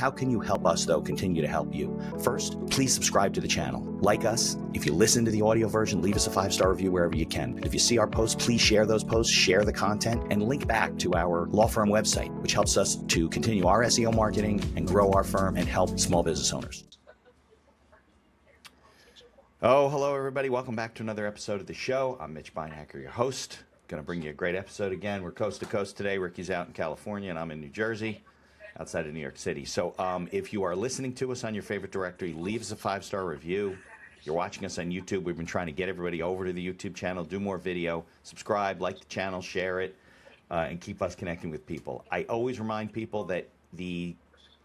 how can you help us, though, continue to help you? First, please subscribe to the channel. Like us. If you listen to the audio version, leave us a 5-star review wherever you can. If you see our posts, please share those posts, share the content, and link back to our law firm website, which helps us to continue our SEO marketing and grow our firm and help small business owners. Oh, hello, everybody. Welcome back to another episode of the show. I'm Mitch Beinhaker, your host. Going to bring you a great episode again. We're coast to coast today. Ricky's out in California, and I'm in New Jersey, outside of New York City. So if you are listening to us on your favorite directory, leave us a 5-star review. You're watching us on YouTube. We've been trying to get everybody over to the YouTube channel, do more video, subscribe, like the channel, share it, and keep us connecting with people. I always remind people that the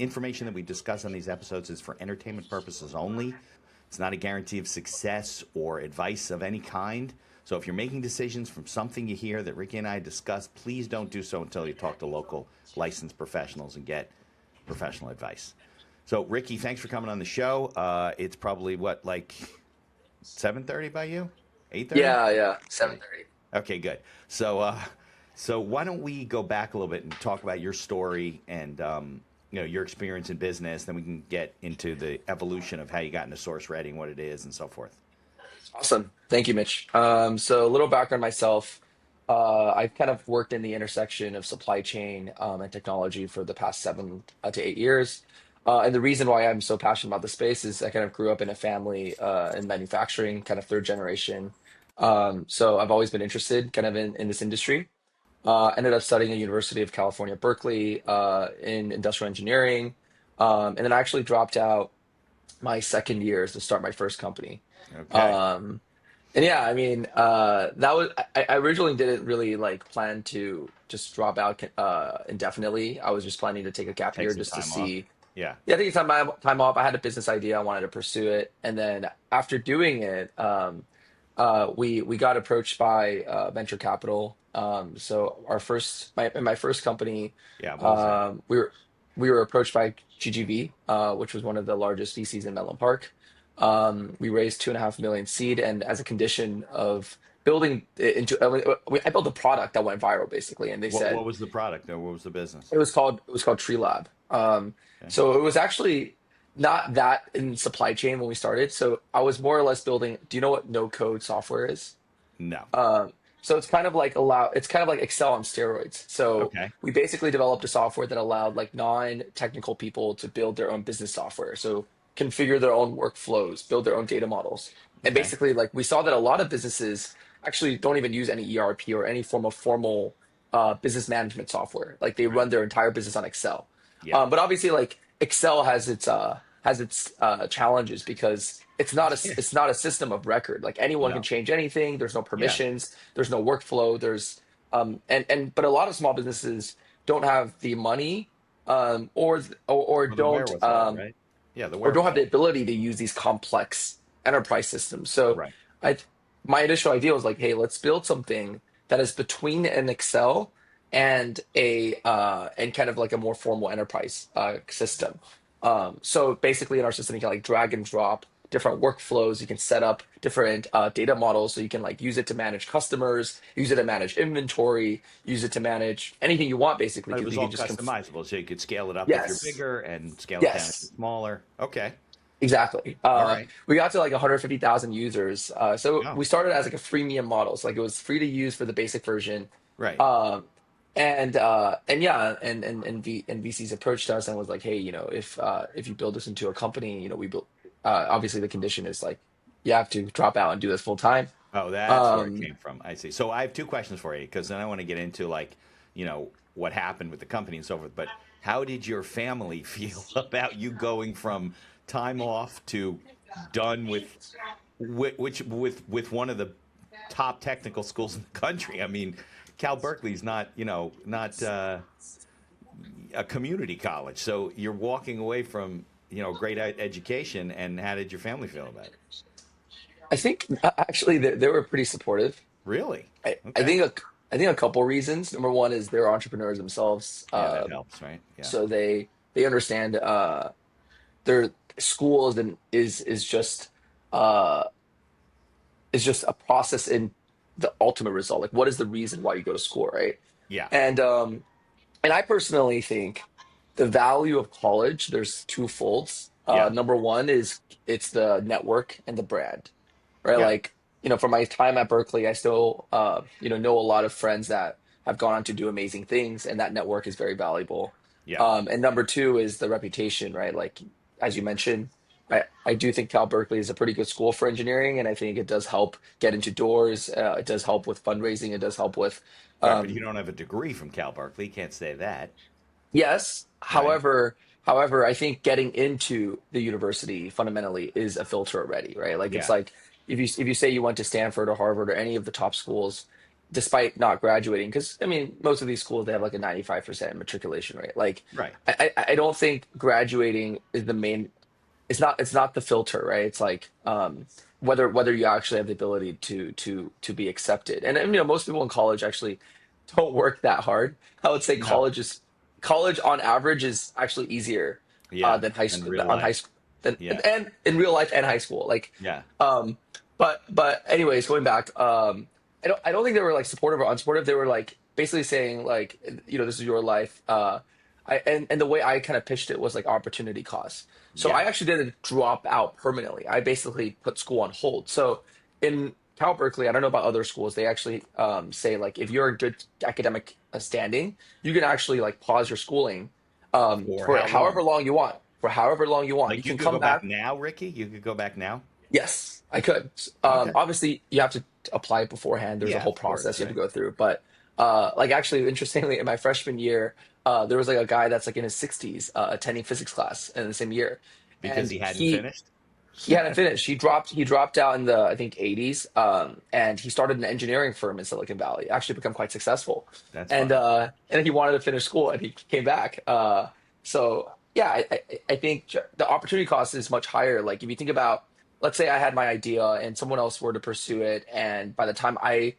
information that we discuss on these episodes is for entertainment purposes only. It's not a guarantee of success or advice of any kind. So if you're making decisions from something you hear that Ricky and I discuss, please don't do so until you talk to local licensed professionals and get professional advice. So Ricky, thanks for coming on the show. It's probably what, like 7:30 by you? 8:30? Yeah, 7:30. Okay, good. So why don't we go back a little bit and talk about your story and your experience in business, then we can get into the evolution of how you got into Source Ready and what it is and so forth. Awesome. Thank you, Mitch. So a little background myself. I've kind of worked in the intersection of supply chain and technology for the past 7 to 8 years. And the reason why I'm so passionate about the space is I kind of grew up in a family in manufacturing, kind of third generation. So I've always been interested kind of in this industry. Ended up studying at University of California, Berkeley, in industrial engineering. And then I actually dropped out my second year to start my first company. Okay. And yeah, I mean, that was, I originally didn't really like plan to just drop out indefinitely. I was just planning to take a gap Take year some just to time off. see. Yeah. Yeah, taking time off. I had a business idea. I wanted to pursue it. And then after doing it, we got approached by venture capital. So in my first company, Yeah. What was that? we were approached by GGV, which was one of the largest VCs in Menlo Park. We raised 2.5 million seed, and as a condition of building it into, I built a product that went viral basically, and they said What was the product or what was the business? it was called Tree Lab. Okay. So it was actually not that in supply chain when we started. So I was more or less building. Do you know what no code software is? No. So it's kind of like Excel on steroids. So Okay. we basically developed a software that allowed like non-technical people to build their own business software. So configure their own workflows, build their own data models. And Okay. basically like we saw that a lot of businesses actually don't even use any ERP or any form of formal business management software. Like they Right. run their entire business on Excel. Yeah. But obviously like Excel has its challenges because it's not a system of record. Like anyone can No. change anything. There's no Yeah. permissions. There's no workflow. But a lot of small businesses don't have the money, or Or the don't wherewithal, right? Yeah, the or don't have the wherewithal. ability to use these complex enterprise systems. So Right. I my initial idea was like, hey, let's build something that is between an Excel and a and kind of like a more formal enterprise system. So basically in our system you can like drag and drop different workflows. You can set up different data models, so you can like use it to manage customers, use it to manage inventory, use it to manage anything you want basically, It because was you all can just customizable, so you could scale it up if you're yes, bigger and scale it down if you're yes. smaller. Okay. Exactly. All right. We got to like 150,000 users. So Oh, we started as like a freemium model. So like it was free to use for the basic version. right. Um, and yeah, and VCs approached us and was like, hey, if you build this into a company, we build. Obviously, the condition is like you have to drop out and do this full time. Oh, that's where it Um, came from. I see. So I have two questions for you because then I want to get into like, what happened with the company and so forth. But how did your family feel about you going from time off to done with one of the top technical schools in the country? I mean, Cal Berkeley's not a community college. So you're walking away from, great education. And how did your family feel about it? I think actually they were pretty supportive. Really? I Okay. think a couple reasons. Number one is they're entrepreneurs themselves. Yeah, that helps, right? Yeah. So they understand their school uh is just a process in the ultimate result. Like, what is the reason why you go to school, right? Yeah. And I personally think the value of college, there's two folds. Yeah. Number one is it's the network and the brand, right? Yeah. Like, from my time at Berkeley, I still, know a lot of friends that have gone on to do amazing things, and that network is very valuable. Yeah. And number two is the reputation, right? Like, as you mentioned, I do think Cal Berkeley is a pretty good school for engineering, and I think it does help get into doors. It does help with fundraising. It does help with, Right, but you um, don't have a degree from Cal Berkeley. You can't say that, yes. right? However, I think getting into the university fundamentally is a filter already, right? Like it's Yeah. like if you say you went to Stanford or Harvard or any of the top schools, despite not graduating, because I mean most of these schools they have like a 95% matriculation rate. Like Right. I don't think graduating is the main. It's not the filter, right? It's like whether you actually have the ability to be accepted. And most people in college actually don't work that hard. I would say No. college on average is actually easier Yeah. than high In school real on high life. school than Yeah. and in real life and high school. Like Yeah. um but anyways, going back, I don't think they were like supportive or unsupportive. They were like basically saying like this is your life. And the way I kind of pitched it was like opportunity cost. So I Yeah. actually didn't drop out permanently. I basically put school on hold. So in Cal Berkeley, I don't know about other schools, they actually say like if you're in good academic standing, you can actually like pause your schooling For for how however long? long you want. For however long you want, you Like you can could come go back back. now, Ricky? You could go back now? Yes, I could. Okay. Obviously, you have to apply beforehand. There's a Yeah, whole of course, process you have to right? go through. But like actually, interestingly, in my freshman year, there was like a guy that's like in his 60s attending physics class in the same year, Because and he hadn't he finished? he hadn't finished. He dropped out in the I think 80s, and he started an engineering firm in Silicon Valley. Actually, become quite successful, That's and funny. he wanted to finish school, and he came back. So yeah, I think the opportunity cost is much higher. Like if you think about, let's say I had my idea and someone else were to pursue it, and by the time I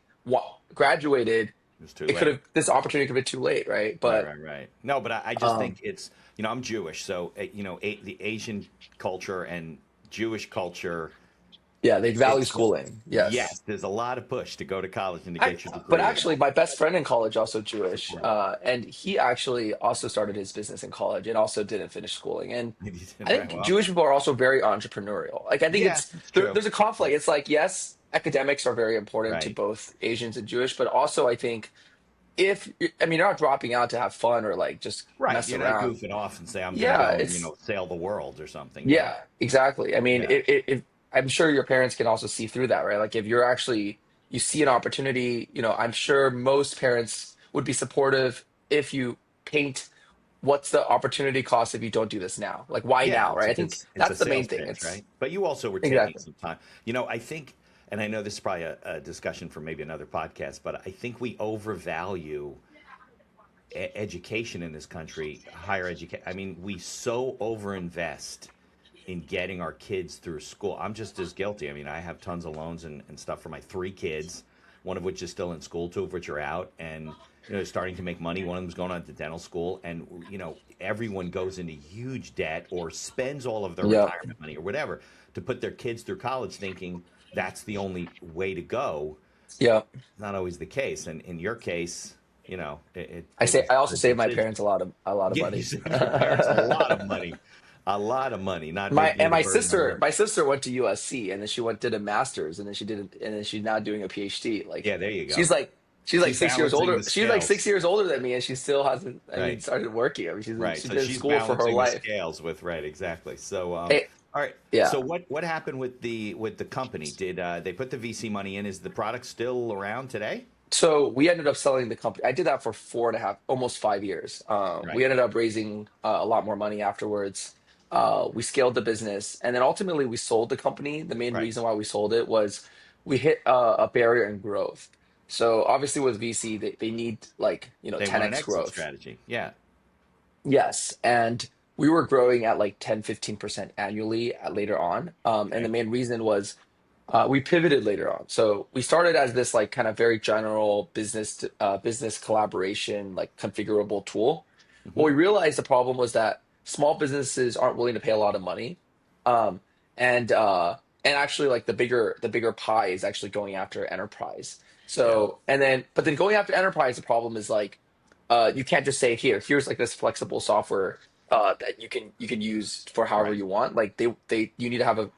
graduated, It was too it could late. have this opportunity could have been too late, right? Right, But right, right. No, but I just um, think it's, I'm Jewish, so, the Asian culture and Jewish culture, yeah, they value it's just, schooling. Yes. yes, there's a lot of push to go to college and to I, get your but degree. actually, my best friend in college also Jewish, Right. and he actually also started his business in college and also didn't finish schooling. And I Right, think well, Jewish people are also very entrepreneurial. Like I think yeah, it's it's true. there's a conflict. It's like yes, academics are very important to Right. both Asians and Jewish, but also I think if I mean you're not dropping out to have fun or like just Right. mess You're not around. goofing off and say, I'm going to Yeah, go, it's sail the world or something. Yeah. yeah, exactly. I mean, Yeah. I'm sure your parents can also see through that, right? Like if you're actually you see an opportunity, I'm sure most parents would be supportive if you paint what's the opportunity cost if you don't do this now? Like why Yeah, now, right? I think it's a that's the main sales thing. pitch, It's right? But you also were taking exactly. some time. I think, and I know this is probably a discussion for maybe another podcast, but I think we overvalue education in this country, higher education. I mean, we so overinvest in getting our kids through school. I'm just as guilty. I mean, I have tons of loans and stuff for my three kids, one of which is still in school, two of which are out, and starting to make money. One of them's going on to dental school, and everyone goes into huge debt or spends all of their Yeah. retirement money or whatever to put their kids through college, thinking that's the only way to go. Yeah. Not always the case, and in your case, I it say was I a also save my decision. parents a lot of Yeah, you money. saved your parents a lot of money, not My making and it a my burden on sister, them. my sister went to USC and then she did a master's and then she's now doing a PhD. Like Yeah, there you go. she's like She's 6 years balancing older. the She's like six scales, years older than me and she still hasn't I mean right? started working. I mean Right. she's So been in she's school for her balancing the life. scales with right, exactly. So, It, all right. So yeah. what happened with the company? Did they put the VC money in? Is the product still around today? So we ended up selling the company. I did that for 4.5, almost 5 years. We Right. ended up raising a lot more money afterwards. We scaled the business, and then ultimately we sold the company. The main Right. reason why we sold it was we hit a barrier in growth. So obviously with VC, they need like They want an 10x exit growth. strategy. Yeah. Yes, and we were growing at like 10-15% annually later on. And the Okay. main reason was we pivoted later on. So we started as this like kind of very general business collaboration, like configurable tool. What Hmm. we realized the problem was that small businesses aren't willing to pay a lot of money. Um, and actually like the bigger pie is actually going after enterprise. Yeah. But then going after enterprise, the problem is like you can't just say here's like this flexible software. that you can use for however Right. you want. Like they you need to have a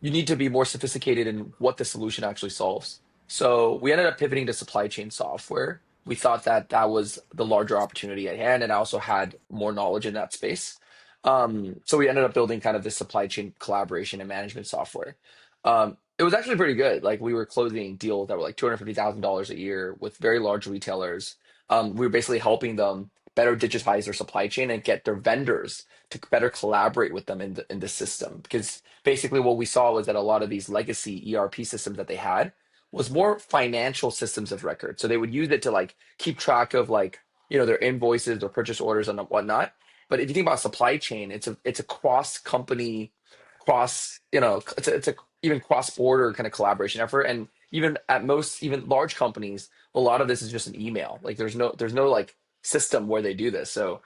you need to be more sophisticated in what the solution actually solves. So we ended up pivoting to supply chain software. We thought that that was the larger opportunity at hand, and I also had more knowledge in that space. So we ended up building kind of this supply chain collaboration and management software. It was actually pretty good. Like we were closing deals that were like $250,000 a year with very large retailers. We were basically helping them better digitize their supply chain and get their vendors to better collaborate with them in the system, because basically what we saw was that a lot of these legacy ERP systems that they had was more financial systems of record. So they would use it to like keep track of like, their invoices or purchase orders and whatnot. But if you think about supply chain, it's a cross company, cross, it's a even cross border kind of collaboration effort. And even at most, even large companies, a lot of this is just an email. Like there's no like system where they do this. So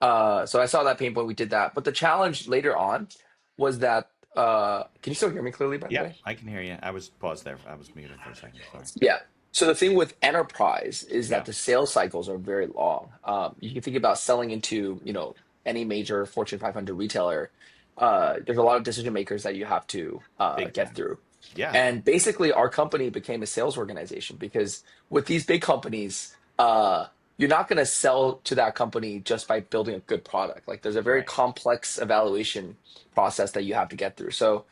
I saw that pain point. We did that. But the challenge later on was that can you still hear me clearly, by the Yeah, way? I can hear you. I was paused there. I was muted for a second. Sorry. Yeah. So the thing with enterprise is that Yeah. the sales cycles are very long. You can think about selling into, any major Fortune 500 retailer. There's a lot of decision makers that you have to Big get time. through. Yeah. And basically, our company became a sales organization because with these big companies, you're not going to sell to that company just by building a good product. Like there's a very Right. complex evaluation process that you have to get through. So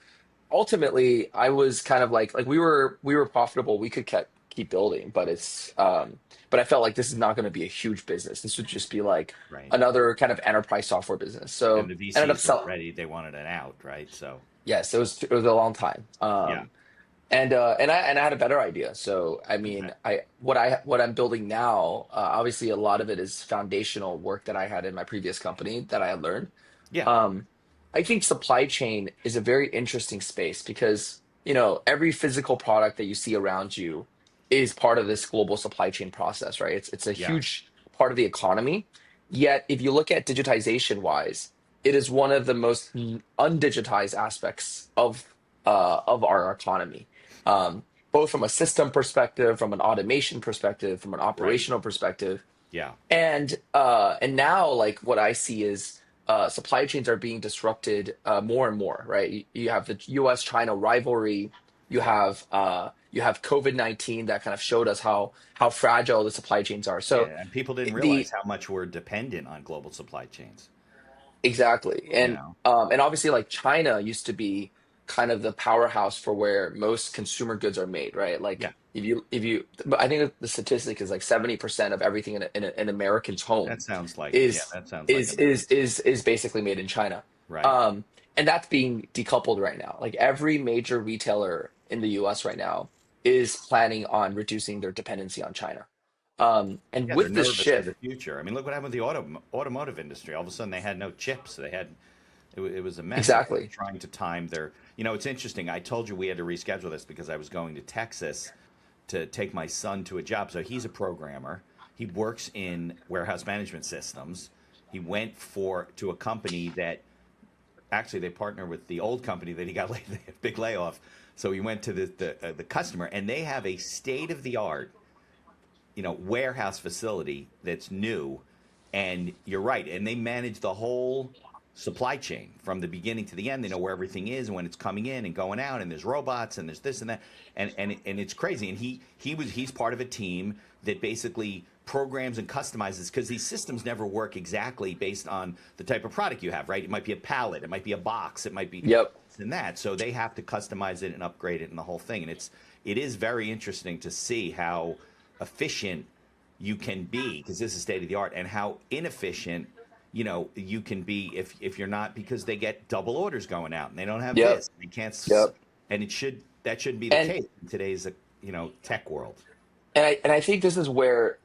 ultimately I was kind of like we were profitable, we could keep building, but but I felt like this is not going to be a huge business. This would just be like Right. another kind of enterprise software business. And So the ended up VCs were selling. ready. They wanted an out, right? So, Yes, it was a long time. yeah. And I had a better idea. So I Okay. mean, what I'm building now, obviously a lot of it is foundational work that I had in my previous company that I had learned. Yeah. um, I think supply chain is a very interesting space because, every physical product that you see around you is part of this global supply chain process, right? It's a Yeah. huge part of the economy. Yet, if you look at digitization wise, it is one of the most undigitized aspects of our economy. Both from a system perspective, from an automation perspective, from an Right. operational perspective. Yeah. And now like what I see is supply chains are being disrupted more and more, right? You have the US China rivalry. Yeah. You have COVID-19 that kind of showed us how fragile the supply chains are. So Yeah. And people didn't realize the how much we're dependent on global supply chains, Exactly. you And know? and obviously like China used to be kind of the powerhouse for where most consumer goods are made, right? Yeah. Like if you but I think the statistic is like 70% of everything in an American's home Yeah, is that sounds like is is America. is is basically made in China. Right. Um and that's being decoupled right now. Like every major retailer in the US right now is planning on reducing their dependency on China. And Yeah, they're with this nervous for shift, the future. I mean, look what happened with the automotive industry. All of a sudden, they had no chips. It was a mess, and they were exactly. trying to time their. It's interesting. I told you we had to reschedule this because I was going to Texas to take my son to a job. So he's a programmer. He works in warehouse management systems. He went to a company that actually they partner with the old company that he got laid, big layoff. So he went to the customer, and they have a state of the art warehouse facility that's new. And you're right, and they manage the whole supply chain from the beginning to the end. They know where everything is and when it's coming in and going out, and there's robots and there's this and that, and it's crazy. And he's part of a team that basically programs and customizes, because these systems never work exactly based on the type of product you have, right? It might be a pallet, it might be a box, it might be Yep. this and that. So they have to customize it and upgrade it and the whole thing. And it is very interesting to see how efficient you can be, because this is state of the art, and how inefficient you can be if you're not, because they get double orders going out and they don't have Yep. this, they can't Yep. and that shouldn't be the And case in today's tech world. and I think this is where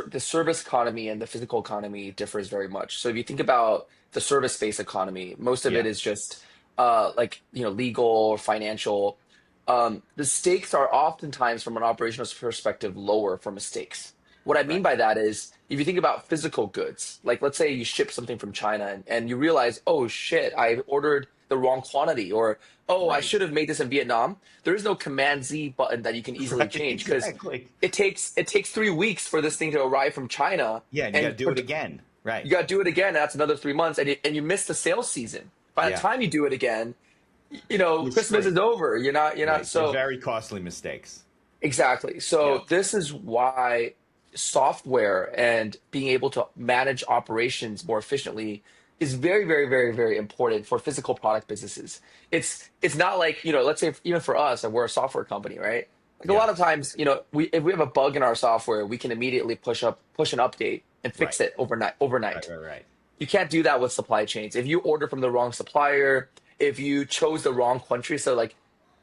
the service economy and the physical economy differs very much. So if you think about the service-based economy, most of Yeah. it is just like legal or financial. The stakes are oftentimes from an operational perspective lower for mistakes. What I mean Right. by that is if you think about physical goods, like let's say you ship something from China and you realize, oh shit, I ordered the wrong quantity, or oh, I Right. should have made this in Vietnam. There is no Command Z button that you can easily Right, change because exactly. it takes 3 weeks for this thing to arrive from China, Yeah, and you got to and do it again. Right. You got to do it again. That's another 3 months, and you miss the sales season. By the Yeah. time you do it again, You're Christmas is screwed. over. You're not Right. They're so. very costly mistakes. Exactly. Yeah. So this is why software and being able to manage operations more efficiently is very, very, very, very important for physical product businesses. It's not like, let's say even for us, and we're a software company, right? Like a Yeah. lot of times, we if we have a bug in our software, we can immediately push an update and Right. fix it overnight. Right. Overnight. Right. Right. You can't do that with supply chains. If you order from the wrong supplier, if you chose the wrong country, so like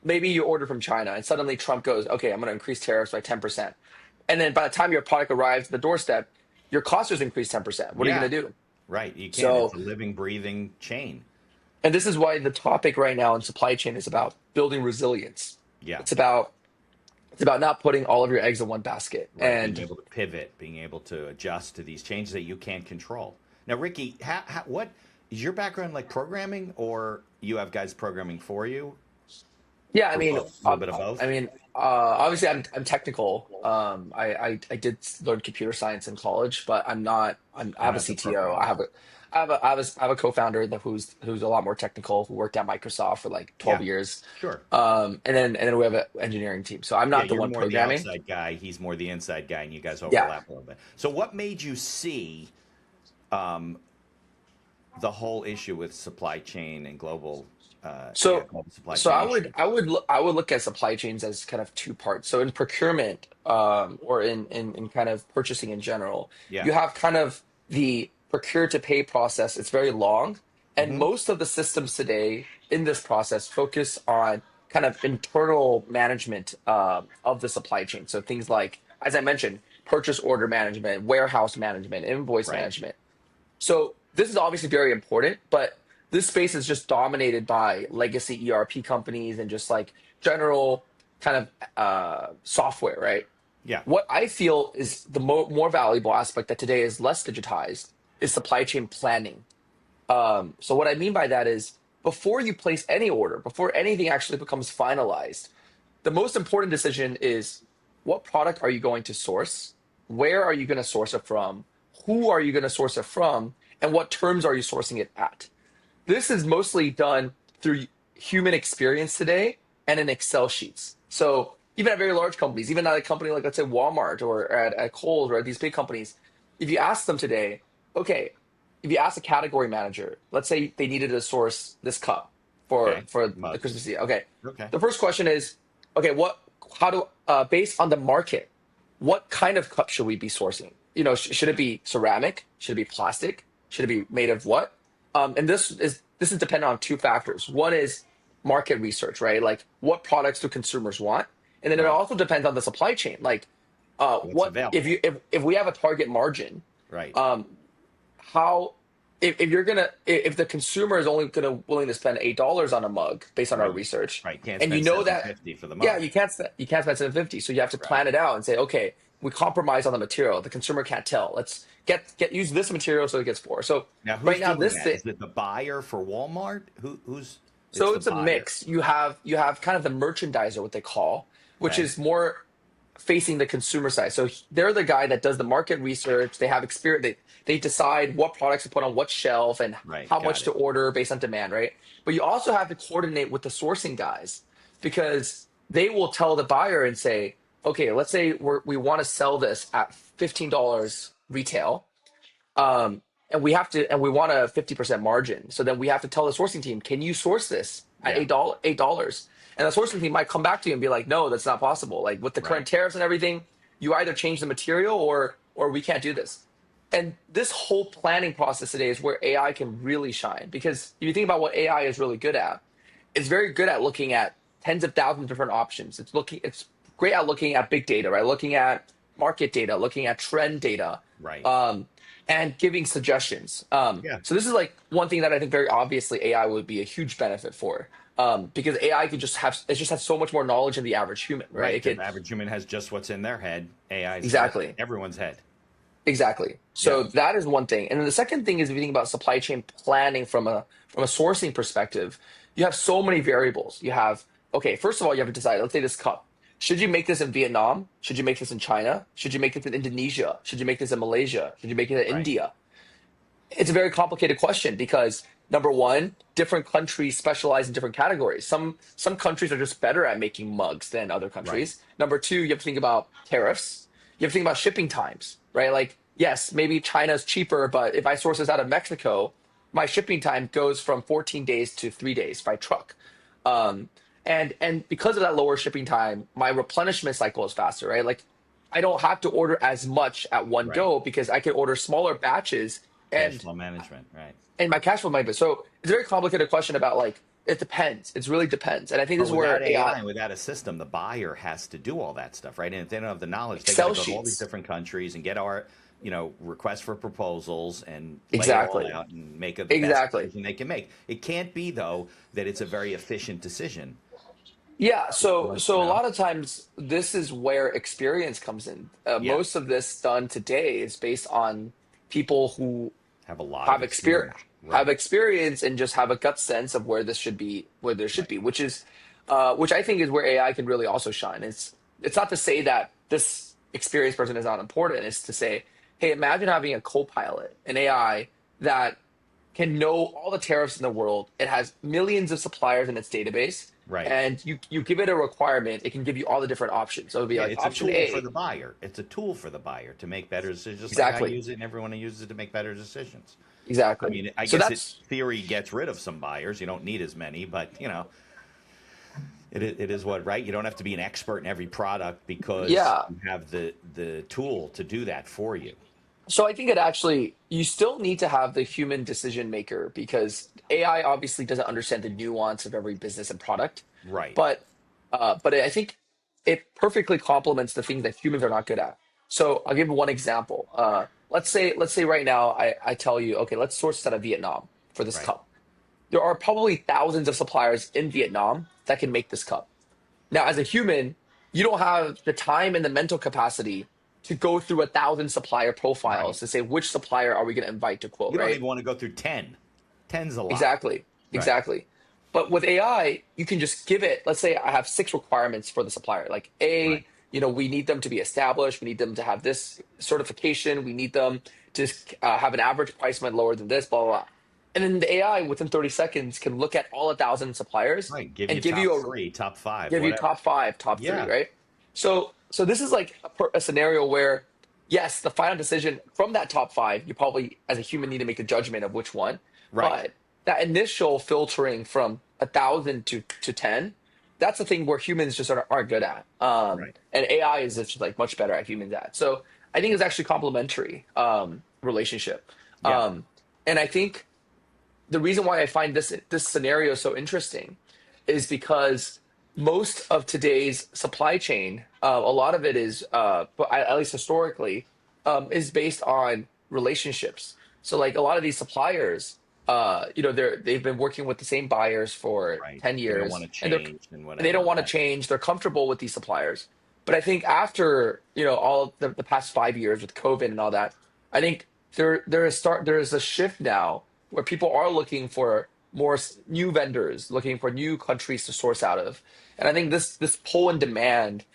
maybe you order from China and suddenly Trump goes, okay, I'm going to increase tariffs by 10%. And then by the time your product arrives at the doorstep, your cost has increased 10%. What are you Yeah. going to do? Right. You can't. It's So, a living, breathing chain. and this is why the topic right now in supply chain is about building resilience. Yeah. It's about it's about not putting all of your eggs in one basket. Right. Being And able to pivot, being able to adjust to these changes that you can't control. Now, Ricky, what is your background like programming, or you have guys programming for you, yeah, I or mean, both? A little bit of I both? mean, obviously, I'm technical. I did learn computer science in college, but I'm not. I You're have a not the CTO. programmer. I have a co-founder who's a lot more technical, who worked at Microsoft for like 12 Yeah. years. Sure. And then we have an engineering team. So I'm Yeah, not the you're one more the programming. outside guy. He's more the inside guy, and you guys Yeah. overlap a little bit. So, what made you see um, the whole issue with supply chain and global, So global supply so chain issues? I would look at supply chains as kind of two parts. So in procurement, or in kind of purchasing in general, Yeah. you have kind of the procure to pay process. It's very long, and Hmm. most of the systems today in this process focus on kind of internal management of the supply chain. So things like, as I mentioned, purchase order management, warehouse management, invoice Right. management. So this is obviously very important, but this space is just dominated by legacy ERP companies and just like general kind of software, right? Yeah. What I feel is the more valuable aspect that today is less digitized is supply chain planning. So what I mean by that is before you place any order, before anything actually becomes finalized, the most important decision is what product are you going to source? Where are you going to source it from? Who are you going to source it from? And what terms are you sourcing it at? This is mostly done through human experience today and in Excel sheets. So even at very large companies, even at a company like, let's say, Walmart or at Kohl's or at these big companies, if you ask them today, okay, if you ask a category manager, let's say they needed to source this cup for Okay. the Mugs. Christmas season. Okay, Okay. the first question is, okay, how do based on the market, what kind of cup should we be sourcing? Should it be ceramic? Should it be plastic? Should it be made of what? And this is dependent on two factors. One is market research, right? Like what products do consumers want, and then it Right. also depends on the supply chain. Like, What's what available? if we have a target margin, Right. um, how if the consumer is only gonna willing to spend $8 on a mug based on our Right. research, Right. Can't and spend seven that, fifty for the yeah, mug. you can't spend 750, so you have to Right. plan it out and say, okay, we compromise on the material. The consumer can't tell. Let's get use this material so it gets four. So Now, right who's now doing this that? thing, Is it the buyer for Walmart? Who's? It's so the it's a buyer. mix. You have kind of the merchandiser, what they call, which Okay. is more facing the consumer side. So they're the guy that does the market research. They have experience. They decide what products to put on what shelf and Right. how Got much to it. order based on demand, right? But you also have to coordinate with the sourcing guys because they will tell the buyer and say, okay, let's say we want to sell this at $15 retail, and we want a 50% margin. So then we have to tell the sourcing team, can you source this at Yeah. $8? And the sourcing team might come back to you and be like, no, that's not possible. Like with the Right. current tariffs and everything, you either change the material or we can't do this. And this whole planning process today is where AI can really shine. Because if you think about what AI is really good at, it's very good at looking at tens of thousands of different options. It's great at looking at big data, right? Looking at market data, looking at trend data, Right. and giving suggestions. Yeah. So this is like one thing that I think very obviously AI would be a huge benefit for, because AI could just has so much more knowledge than the average human, right? Right. It The could average human has just what's in their head. AI's got exactly. everyone's head. Exactly. Yeah. So that is one thing. And then the second thing is if you think about supply chain planning from a sourcing perspective, you have so many variables. You have, okay, first of all, you have to decide, let's say this cup. Should you make this in Vietnam? Should you make this in China? Should you make this in Indonesia? Should you make this in Malaysia? Should you make it in Right. India? It's a very complicated question because number one, different countries specialize in different categories. Some countries are just better at making mugs than other Right. countries. Number two, you have to think about tariffs. You have to think about shipping times, right? Like, yes, maybe China's cheaper, but if I source this out of Mexico, my shipping time goes from 14 days to 3 days by truck. Um, and because of that lower shipping time, my replenishment cycle is faster, right? Like I don't have to order as much at one Right. go because I can order smaller batches Cash and flow management. Right. my cash flow might be. So it's a very complicated question about like it depends. It really depends. And I think But this is where without AI AI and without a system, the buyer has to do all that stuff, right? And if they don't have the knowledge, they got to Excel go to all these sheets. different countries and get our, requests for proposals and lay it all Exactly. out and make the best Exactly. decision they can make. It can't be though that it's a very efficient decision. Yeah, so Like, so a lot of times this is where experience comes in. yeah, Most of this done today is based on people who have a lot of have experience experience. Right. and just have a gut sense of where this should be, where there should Right. be, which I think is where AI can really also shine. It's not to say that this experienced person is not important. It's to say, hey, imagine having a co-pilot, an AI that can know all the tariffs in the world. It has millions of suppliers in its database, Right. and you give it a requirement, it can give you all the different options. So it would be Yeah, like it's a option tool for A, the buyer. It's a tool for the buyer to make better decisions, just like I exactly, use it and everyone uses it to make better decisions. I exactly. mean, I So guess it that's theory gets rid of some buyers. You don't need as many, but it is what, right? You don't have to be an expert in every product because yeah. you have the tool to do that for you. So I think it actually you still need to have the human decision maker because AI obviously doesn't understand the nuance of every business and product, Right. but I think it perfectly complements the things that humans are not good at. So I'll give you one example. Let's say right now I tell you, okay, let's source this out of Vietnam for this Right. cup. There are probably thousands of suppliers in Vietnam that can make this cup. Now, as a human, you don't have the time and the mental capacity to go through 1,000 supplier profiles Right. to say which supplier are we going to invite to quote, You don't right? even want to go through 10. Ten's a lot. Exactly. Right. Exactly. But with AI, you can just give it, let's say I have six requirements for the supplier. Like Right. A, we need them to be established. We need them to have this certification. We need them to have an average price point lower than this, blah, blah, blah. And then the AI within 30 seconds can look at all 1,000 suppliers Right. Give you and top three, top five, give you whatever. top five, top three, Yeah. right? So this is like a scenario where, yes, the final decision from that top five, you probably as a human need to make a judgment of which one, Right. but that initial filtering from 1,000 to 10, that's the thing where humans just aren't good at, Right. and AI is just like much better at humans at. So I think it's actually complementary relationship, Yeah. and I think the reason why I find this scenario so interesting is because most of today's supply chain, a lot of it is, but at least historically, is based on relationships. So like a lot of these suppliers, they've been working with the same buyers for Right. They don't want ten years, to and change and they don't whatever. want to Right. change. They're comfortable with these suppliers. But I think after all the past 5 years with COVID and all that, I think there is a shift now where people are looking for more new vendors, looking for new countries to source out of, and I think this pull and demand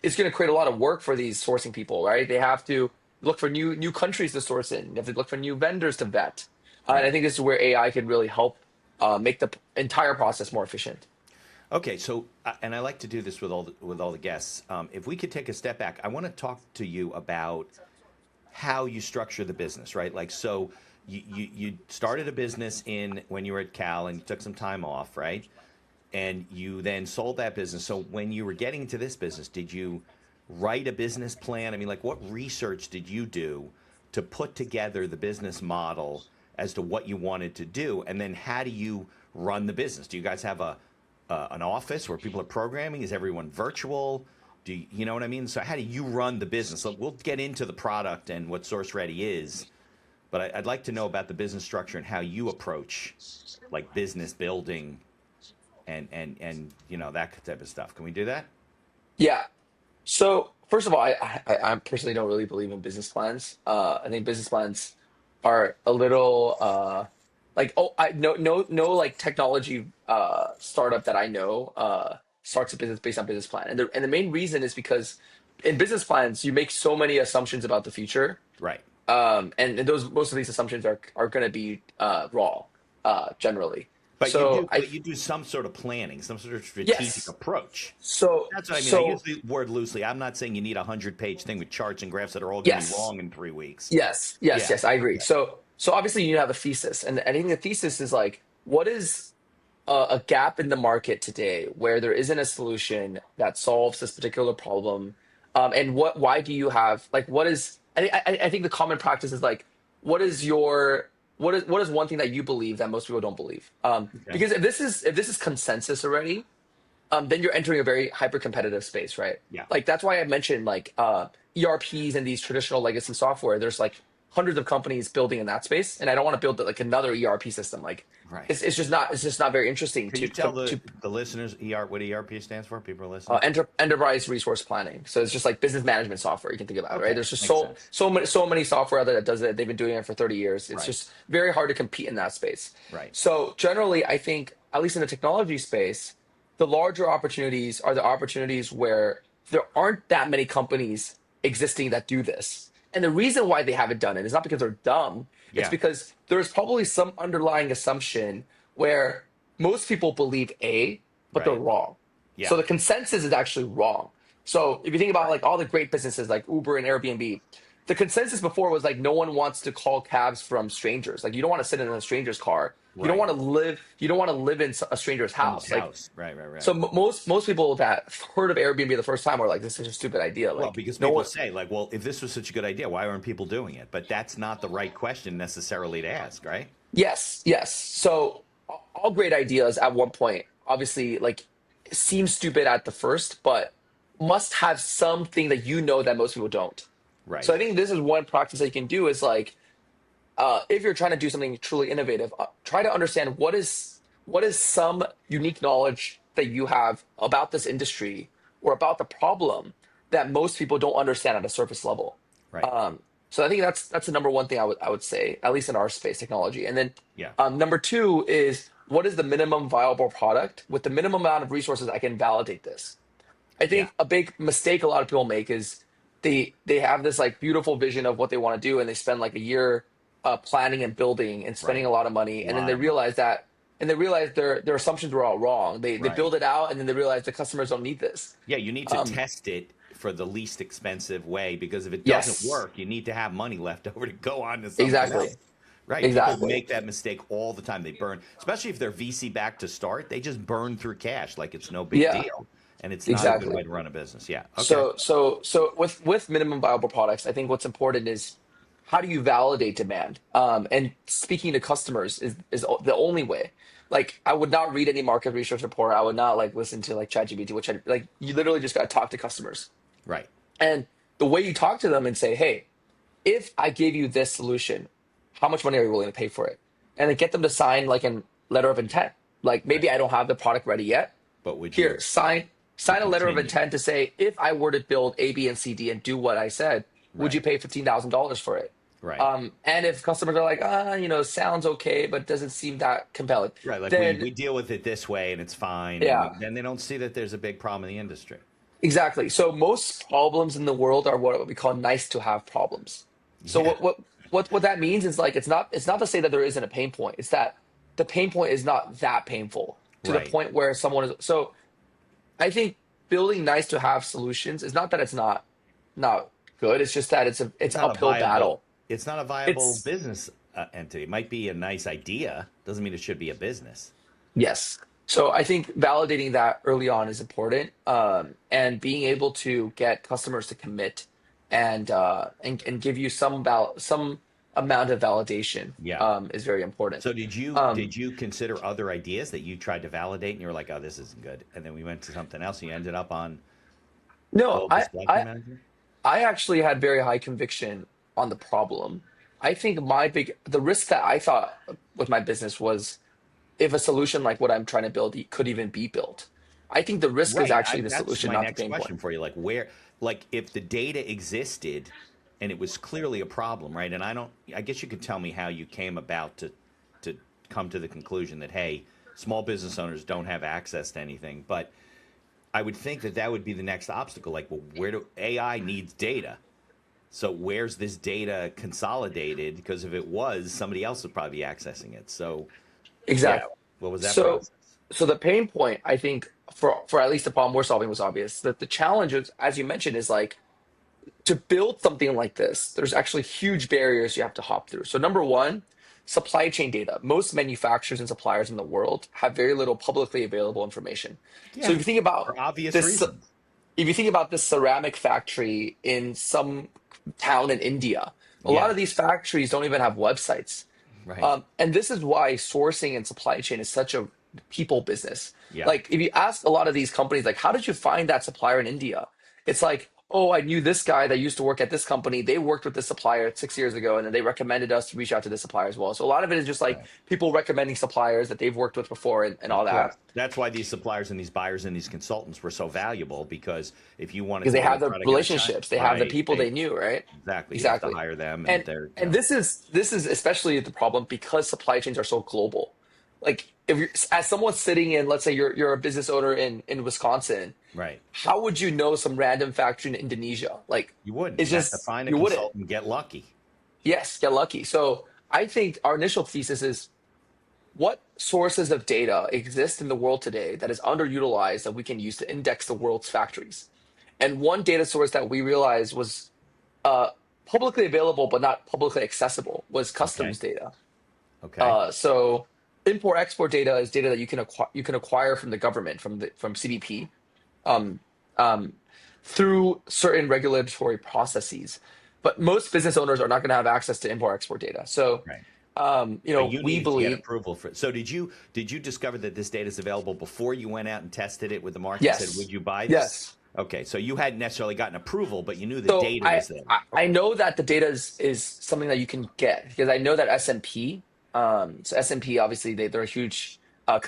is going to create a lot of work for these sourcing people, right? They have to look for new countries to source in. They have to look for new vendors to vet, and I Right. think this is where AI can really help make the entire process more efficient. Okay, so and I like to do this with all the guests. If we could take a step back, I want to talk to you about how you structure the business, right? Like, so you started a business in when you were at Cal and you took some time off, right? And you then sold that business. So when you were getting into this business, did you write a business plan? I mean, like, what research did you do to put together the business model as to what you wanted to do? And then how do you run the business? Do you guys have a an office where people are programming? Is everyone virtual? You know what I mean? So how do you run the business? So we'll get into the product and what Source Ready is, but I'd like to know about the business structure and how you approach like business building and that type of stuff. Can we do that? Yeah. So first of all, I personally don't really believe in business plans. I think business plans are a little like I no like technology startup that I know starts a business based on business plan, and the main reason is because in business plans you make so many assumptions about the future Right. And those most of these assumptions are going to be wrong generally. But you So do, I but you do some sort of planning, some sort of strategic yes. approach. So That's what I mean. I use so the word loosely. I'm not saying you need a 100-page thing with charts and graphs that are all going to be yes. wrong in 3 weeks. Yeah. Yes, I agree. Okay. So obviously you have a thesis, and I think the thesis is like, what is a gap in the market today where there isn't a solution that solves this particular problem, and why do you have like what is I think the common practice is like, what is your what is one thing that you believe that most people don't believe? Okay. Because if this is consensus already, then you're entering a very hyper competitive space, right? Yeah. Like that's why I mentioned like ERPs and these traditional legacy software. There's like hundreds of companies building in that space, and I don't want to build like another ERP system. Like Right. it's just not very interesting Can you tell the listeners what ERP stands for? People are listening. enterprise resource planning. So it's just like business management software. You can think about it, right? Okay. There's just Makes sense. so many software out there that does it. They've been doing it for 30 years. It's Right. just very hard to compete in that space. Right. So generally, I think at least in the technology space, the larger opportunities are the opportunities where there aren't that many companies existing that do this. And the reason why they haven't done it is not because they're dumb. It's Yeah. because there's probably some underlying assumption where most people believe A, but they're Right. wrong. So Yeah. the consensus is actually wrong. So if you think about like all the great businesses like Uber and Airbnb, the consensus before was like no one wants to call cabs from strangers. Like you don't want to sit in a stranger's car. You don't Right. want to live. You don't want to live in a stranger's Someone's house. Like house. Right. Right. so, Right. most people that heard of Airbnb the first time were like, "This is a stupid idea." Well, Like because no people one. say, like, well, if this was such a good idea, why aren't people doing it? But that's not the right question necessarily to ask, right? Yes. So all great ideas at one point, obviously, like seem stupid at the first, but must have something that you know that most people don't. So Right. I think this is one practice that you can do is like if you're trying to do something truly innovative, try to understand what is some unique knowledge that you have about this industry or about the problem that most people don't understand at a surface level. Right. Um, so I think that's the number one thing I would say, at least in our space technology. And then Yeah. number two is what is the minimum viable product with the minimum amount of resources I can validate this. I Yeah. think a big mistake a lot of people make is they have this like beautiful vision of what they want to do, and they spend like a year planning and building and spending Right. a lot of money, and then they Lot of money. realize that, and they realize their assumptions were all wrong. They Right. build it out, and then they realize the customers don't need this. Yeah, you need to Um, test it for the least expensive way because if it doesn't yes, work, you need to have money left over to go on to something exactly, else. Right. People exactly. make that mistake all the time. They burn, especially if they're VC back to start, they just burn through cash like it's no big Yeah, deal. And it's not a good way exactly. to run a business. Yeah. Okay. So with minimum viable products, I think what's important is how do you validate demand? And speaking to customers is the only way. Like I would not read any market research report. I would not like listen to like ChatGPT, which I like. You literally just got to talk to customers, Right. and the way you talk to them and say, "Hey, if I gave you this solution, how much money are you willing to pay for it?" And then get them to sign like a letter of intent. Like Right. maybe I don't have the product ready yet, But would here, you to sign a letter of continue? intent to say, if I were to build A, B, and C, D and do what I said, would you Right. pay $15,000 for it? Right. And if customers are like, sounds okay, but doesn't seem that compelling, Right. Like then we deal with it this way and it's fine. And yeah, then they don't see that there's a big problem in the industry. exactly. So most problems in the world are what we call nice to have problems. So Yeah. what that means is like it's not to say that there isn't a pain point. It's that the pain point is not that painful to the Right. point where someone is so I think building nice to have solutions is not that it's not good. It's just that It's it's not a uphill viable. battle. It's not a viable It's business entity. It might be a nice idea. Doesn't mean it should be a business. yes. So I think validating that early on is important, and being able to get customers to commit and give you some amount of validation Yeah. is very important. So did you Um, did you consider other ideas that you tried to validate and you were like, oh, this isn't good, and then we went to something else. You ended up on no, global supply chain manager. I actually had very high conviction on the problem. I think the risk that I thought with my business was if a solution like what I'm trying to build could even be built. I think the risk is Right. actually the That's solution, my not the next pain point. question for you. Like where, like if the data existed and it was clearly a problem, right? And I don't, I guess you could tell me how you came about to come to the conclusion that, hey, small business owners don't have access to anything. But I would think that that would be the next obstacle. Like, well, where do AI needs data? So where's this data consolidated? Because if it was, somebody else would probably be accessing it. So yeah, Exactly. what was that So, process? so the pain point, I think, for at least the problem we're solving was obvious. That the challenge is, as you mentioned, is like to build something like this, there's actually huge barriers you have to hop through. So number one, supply chain data. Most manufacturers and suppliers in the world have very little publicly available information. So Yeah, if you think about for obvious this, reasons. if you think about this ceramic factory in some town in India, a lot Yeah, of these factories don't even have websites. right. And this is why sourcing and supply chain is such a people business. Yeah, Like, if you ask a lot of these companies, like, how did you find that supplier in India? It's like, oh, I knew this guy that used to work at this company. They worked with this supplier 6 years ago, and then they recommended us to reach out to this supplier as well. So a lot of it is just like right. people recommending suppliers that they've worked with before and Of all that course. That's why these suppliers and these buyers and these consultants were so valuable because if you wanted because to they get a have the product out of China, relationships, they have the right? people they knew, right? Exactly. You have to Exactly. hire them, and And they're and this is especially the problem because supply chains are so global. Like, if you're as someone sitting in, let's say you're a business owner in Wisconsin, right. how would you know some random factory in Indonesia? Like, You wouldn't. it's You have to just find a you wouldn't. consultant, and get lucky. Yes, get lucky. So I think our initial thesis is what sources of data exist in the world today that is underutilized that we can use to index the world's factories. And one data source that we realized was uh, publicly available but not publicly accessible was Okay. customs data. Okay. So import export data is data that you can acquire from the government from CBP um, um, through certain regulatory processes. But most business owners are not going to have access to import export data. So Right. But you we needed to get believe approval for it. So did you discover that this data is available before you went out and tested it with the market and said, yes, would you buy this? yes. Okay. So you hadn't necessarily gotten approval, but you knew the So data I was there. I, I know that the data is something that you can get because I know that S&P, so S&P obviously they're a huge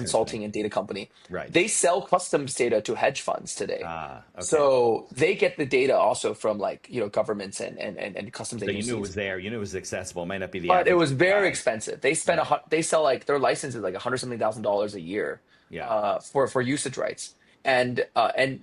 Okay. consulting and data company. Right. They sell customs data to hedge funds today. Ah, okay. So they get the data also from like governments and customs So you knew it agencies. was there. You knew it was accessible. It might not be the But it average was very guy. expensive. They spend Right. they sell like their license is like 100 something thousand dollars a year Yeah. for usage rights. And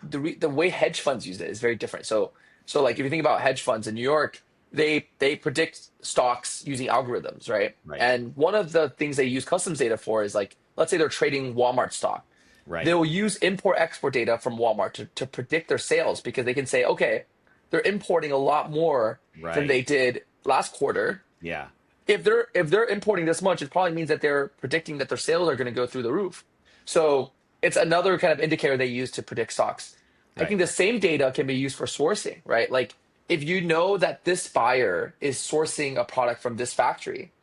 the way hedge funds use it is very different. So like if you think about hedge funds in New York, they predict stocks using algorithms, right? Right. And one of the things they use customs data for is like, let's say they're trading Walmart stock. Right. They'll use import export data from Walmart to predict their sales because they can say, okay, they're importing a lot more than Right. they did last quarter. Yeah. If they're importing this much, it probably means that they're predicting that their sales are going to go through the roof. So it's another kind of indicator they use to predict stocks. I Right. think the same data can be used for sourcing, right? Like, if you know that this buyer is sourcing a product from this factory,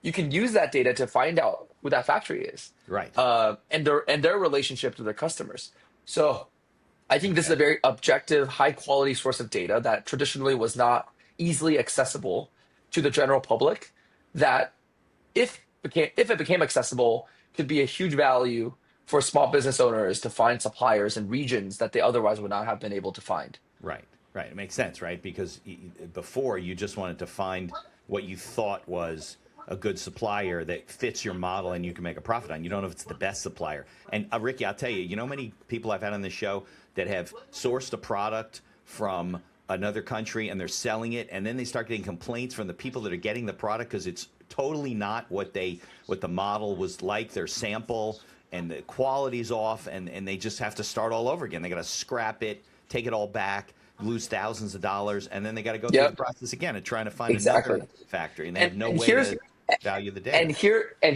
you can use that data to find out who that factory is, Right. and their relationships with their customers. So I think this is Okay. a very objective, high quality source of data that traditionally was not easily accessible to the general public. That if it became accessible, could be a huge value for small business owners to find suppliers in regions that they otherwise would not have been able to find. Right. Right. It makes sense, right? Because before you just wanted to find what you thought was a good supplier that fits your model and you can make a profit on. You don't know if it's the best supplier. And Ricky, I'll tell you, you know how many people I've had on this show that have sourced a product from another country and they're selling it, and then they start getting complaints from the people that are getting the product because it's totally not what the model was like, their sample, and the quality's off, and they just have to start all over again. They got to scrap it, take it all back, lose thousands of dollars, and then they got to go through the Yep, process again and trying to find exactly. another factory, and they And have no and way here's to value the and data.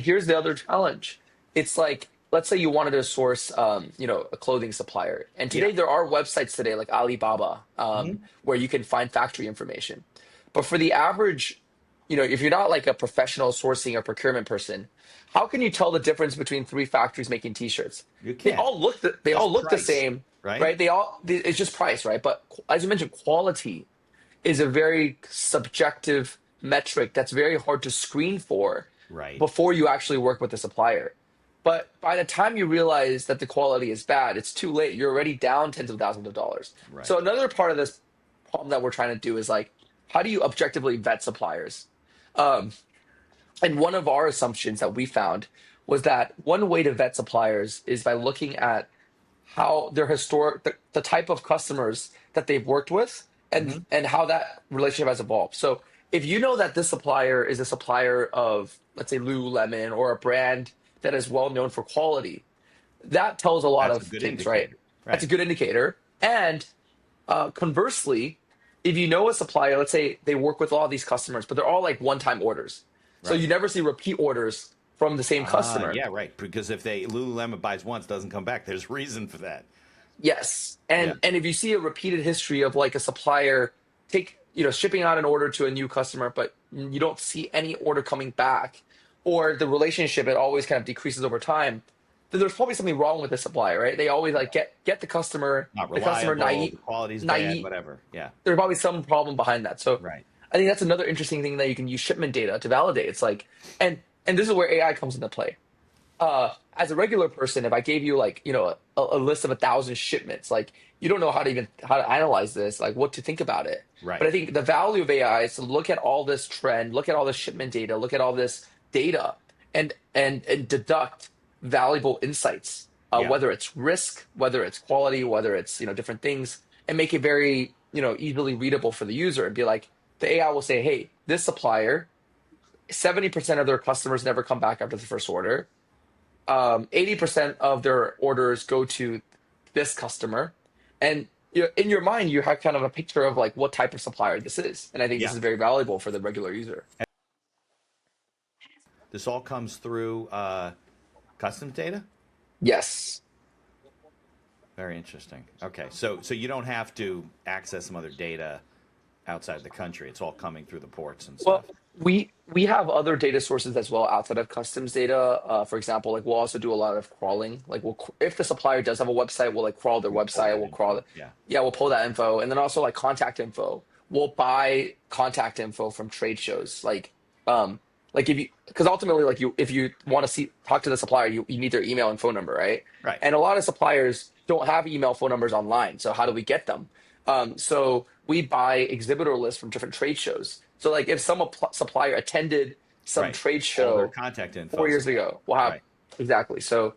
here's the other challenge. It's like, let's say you wanted to source a clothing supplier, and Yeah. today there are websites today like Alibaba, Hmm. where you can find factory information. But for the average, if you're not like a professional sourcing or procurement person, how can you tell the difference between three factories making t-shirts? You they can't. all look the, they all Just look the price, same, right? right? It's just price, right? But as you mentioned, quality is a very subjective metric that's very hard to screen for Right. before you actually work with the supplier. But by the time you realize that the quality is bad, it's too late. You're already down tens of thousands of dollars. So Right. another part of this problem that we're trying to do is like, how do you objectively vet suppliers? Um, and one of our assumptions that we found was that one way to vet suppliers is by looking at how their the type of customers that they've worked with Hmm. and how that relationship has evolved. So if you know that this supplier is a supplier of, let's say, Lululemon or a brand that is well known for quality, that tells a lot That's a of good things, right? indicator. That's a Right. good indicator. And conversely, if you know a supplier, let's say they work with all these customers, but they're all like one-time orders, so Right. you never see repeat orders from the same Ah, customer. yeah, right. Because if they Lululemon buys once, doesn't come back, there's reason for that. Yes. Yeah. And if you see a repeated history of like a supplier shipping out an order to a new customer, but you don't see any order coming back, or the relationship it always kind of decreases over time, then there's probably something wrong with the supplier, right? They always like get Not the customer reliable. The quality's bad. naive. Whatever. Yeah. There's probably some problem behind that. So Right. I think that's another interesting thing that you can use shipment data to validate. It's like, and this is where AI comes into play. As a regular person, if I gave you like a list of 1,000 shipments, like you don't know how to analyze this, like what to think about it. But Right. I think the value of AI is to look at all this trend, look at all this shipment data, look at all this data, and deduct valuable insights, Yeah. whether it's risk, whether it's quality, whether it's different things, and make it very easily readable for the user, and be like the AI will say, hey, this supplier, 70% of their customers never come back after the first order. 80% of their orders go to this customer, and in your mind you have kind of a picture of like what type of supplier this is, and I think this Yeah. is very valuable for the regular user. This all comes through customs data. Yes. Very interesting. Okay, so you don't have to access some other data outside the country. It's all coming through the ports and Well, stuff. we have other data sources as well outside of customs data. For example, like we'll also do a lot of crawling. Like if the supplier does have a website, we'll like crawl their You pull website. that We'll crawl info. it. Yeah. Yeah, we'll pull that info, and then also like contact info. We'll buy contact info from trade shows. Like if you, because ultimately, like if you want to talk to the supplier, you need their email and phone number, right? Right. And a lot of suppliers don't have email phone numbers online. So how do we get them? So we buy exhibitor lists from different trade shows. So like if some supplier attended some Right. trade All their show contact info. 4 years ago, we'll have Right. exactly. So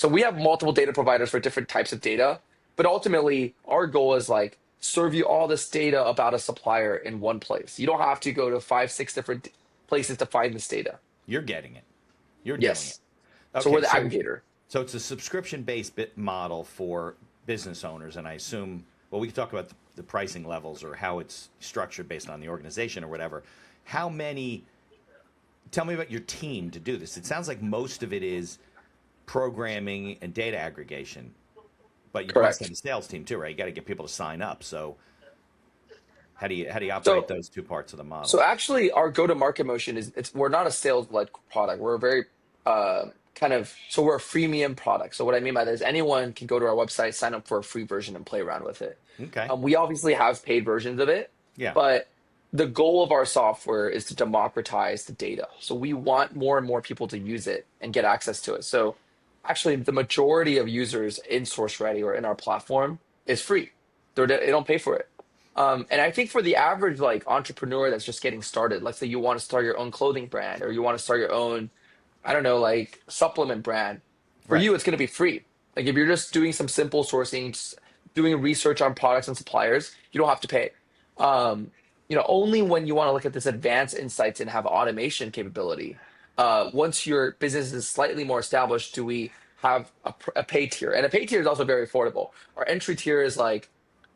we have multiple data providers for different types of data, but ultimately our goal is like serve you all this data about a supplier in one place. You don't have to go to five, six different places to find this data. You're getting it. You're doing it. Yes. So we're Okay, the so aggregator. so it's a subscription-based bit model for business owners, and I assume, well, we can talk about the pricing levels or how it's structured based on the organization or whatever. How many? Tell me about your team to do this. It sounds like most of it is programming and data aggregation, but you must have Correct. a sales team too, right? You got to get people to sign up. So how do you operate So those two parts of the So model? actually, our go-to-market motion is we're not a sales-led product. We're a very we're a freemium product. So what I mean by that is anyone can go to our website, sign up for a free version, and play around with it. Okay. We obviously have paid versions of it, Yeah. but the goal of our software is to democratize the data. So we want more and more people to use it and get access to it. So actually, the majority of users in SourceReady or in our platform is free. They don't pay for it. And I think for the average like entrepreneur that's just getting started, let's say you want to start your own clothing brand or you want to start your own, I don't know, like supplement brand, for Right. you it's going to be free. Like if you're just doing some simple sourcing, just doing research on products and suppliers, you don't have to pay. Only when you want to look at this advanced insights and have automation capability, once your business is slightly more established, do we have a pay tier. And a pay tier is also very affordable. Our entry tier is like,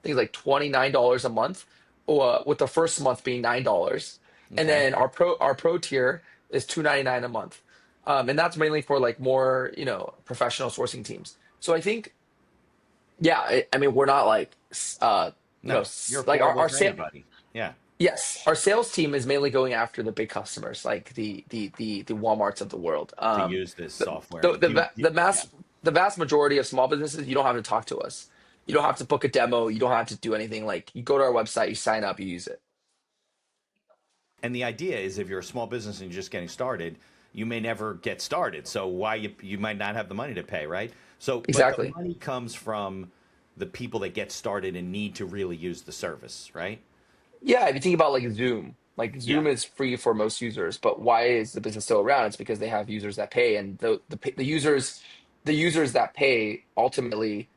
I think it's like $29 a month, or with the first month being $9. And Okay. then our pro tier is $299 a month. And that's mainly for like more, professional sourcing teams. So I think, yeah, I mean, we're not like, No, you're like affordable our for sales. anybody. Yeah. Yes, our sales team is mainly going after the big customers, like the WalMarts of the world. To use this The software. the And the, do you, va- the yeah. mass the vast majority of small businesses, you don't have to talk to us. You don't have to book a demo. You don't have to do anything. Like you go to our website, you sign up, you use it. And the idea is if you're a small business and you're just getting started, you may never get started. So why you might not have the money to pay, right? So, but the Exactly. money comes from the people that get started and need to really use the service, right? Yeah, if you think about like Yeah. Zoom is free for most users, but why is the business still around? It's because they have users that pay, and the users that pay ultimately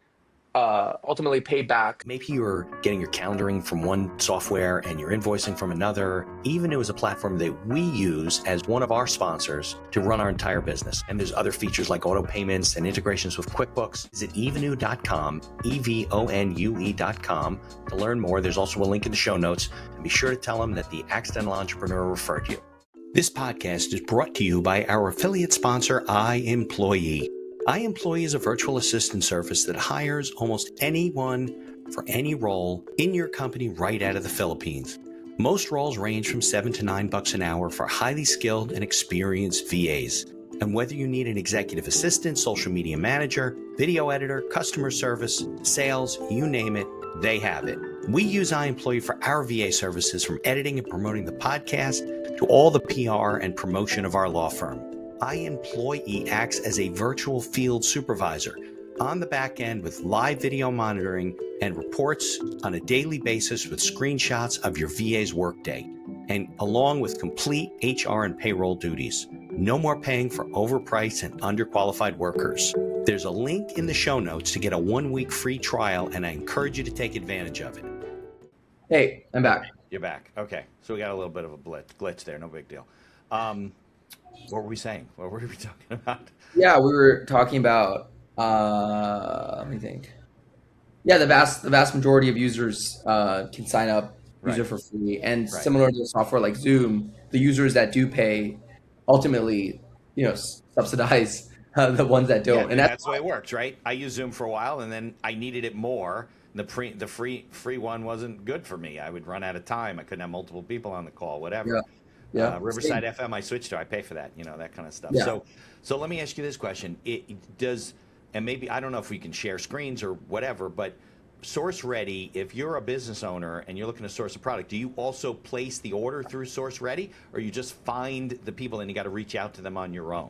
ultimately pay back. Maybe you're getting your calendaring from one software and you're invoicing from another. Evenoo is a platform that we use as one of our sponsors to run our entire business. And there's other features like auto payments and integrations with QuickBooks. Visit evenoo.com, evenue.com to learn more. There's also a link in the show notes. And be sure to tell them that the Accidental Entrepreneur referred you. This podcast is brought to you by our affiliate sponsor, iEmployee. iEmployee is a virtual assistant service that hires almost anyone for any role in your company right out of the Philippines. Most roles range from $7 to $9 an hour for highly skilled and experienced VAs. And whether you need an executive assistant, social media manager, video editor, customer service, sales, you name it, they have it. We use iEmployee for our VA services, from editing and promoting the podcast to all the PR and promotion of our law firm. iEmployee acts as a virtual field supervisor on the back end with live video monitoring and reports on a daily basis with screenshots of your VA's workday, and along with complete HR and payroll duties. No more paying for overpriced and underqualified workers. There's a link in the show notes to get a 1-week free trial, and I encourage you to take advantage of it. Hey, I'm back. You're back. Okay. So we got a little bit of a glitch there. No big deal. What were we saying? What were we talking about? Yeah, we were talking about, let me think. Yeah, the vast majority of users can sign up, use it for free. And similar to software like Zoom, the users that do pay ultimately, subsidize the ones that don't. Yeah, and that's the way it works, right? I used Zoom for a while, and then I needed it more. The free one wasn't good for me. I would run out of time. I couldn't have multiple people on the call, whatever. Yeah. Riverside FM, I switched to. I pay for that, that kind of stuff. Yeah. So let me ask you this question. And maybe, I don't know if we can share screens or whatever, but SourceReady, if you're a business owner and you're looking to source a product, do you also place the order through SourceReady, or you just find the people and you got to reach out to them on your own?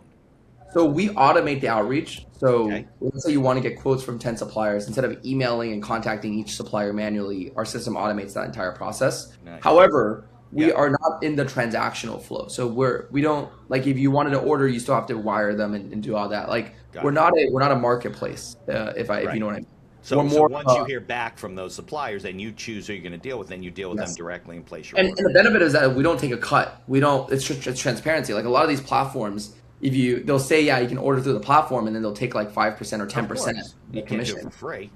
So we automate the outreach. So let's say you want to get quotes from 10 suppliers. Instead of emailing and contacting each supplier manually, our system automates that entire process. Nice. However, we are not in the transactional flow. So we don't, like, if you wanted to order, you still have to wire them and do all that. Like, we're not a marketplace, if you know what I mean. So once you hear back from those suppliers and you choose who you're going to deal with, then you deal with them directly and place your order. And the benefit is that we don't take a cut. It's transparency. Like, a lot of these platforms, they'll say, yeah, you can order through the platform, and then they'll take like 5% or 10% you commission. Can't do it for free.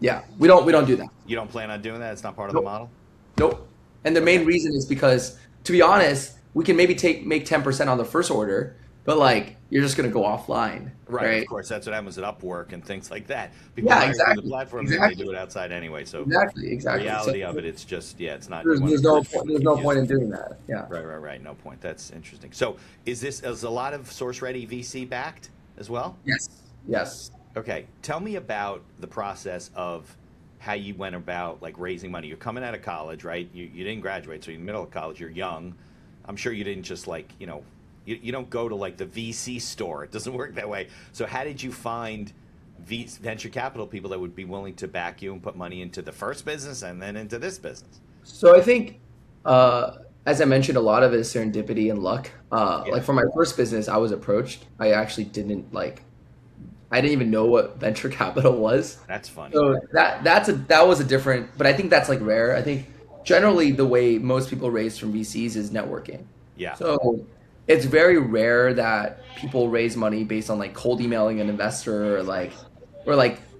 Yeah, we don't do that. You don't plan on doing that? It's not part of the model? Nope. And the main reason is because, to be honest, we can maybe make 10% on the first order, but like, you're just going to go offline. Right. Of course. That's what happens at Upwork and things like that. People exactly. The platform, they do it outside anyway. So exactly. The reality of it, it's just, it's not. There's no point in doing that. Yeah. Right. No point. That's interesting. So is a lot of SourceReady VC backed as well? Yes. Okay. Tell me about the process of how you went about like raising money. You're coming out of college, right? You didn't graduate, so you're in the middle of college. You're young. I'm sure you didn't just like, you don't go to like the VC store. It doesn't work that way. So how did you find venture capital people that would be willing to back you and put money into the first business and then into this business? So I think, as I mentioned, a lot of it is serendipity and luck. Like for my first business, I was approached. I actually didn't even know what venture capital was. That's funny. So that was a different, but I think that's like rare. I think generally the way most people raise from VCs is networking. Yeah. So it's very rare that people raise money based on like cold emailing an investor or like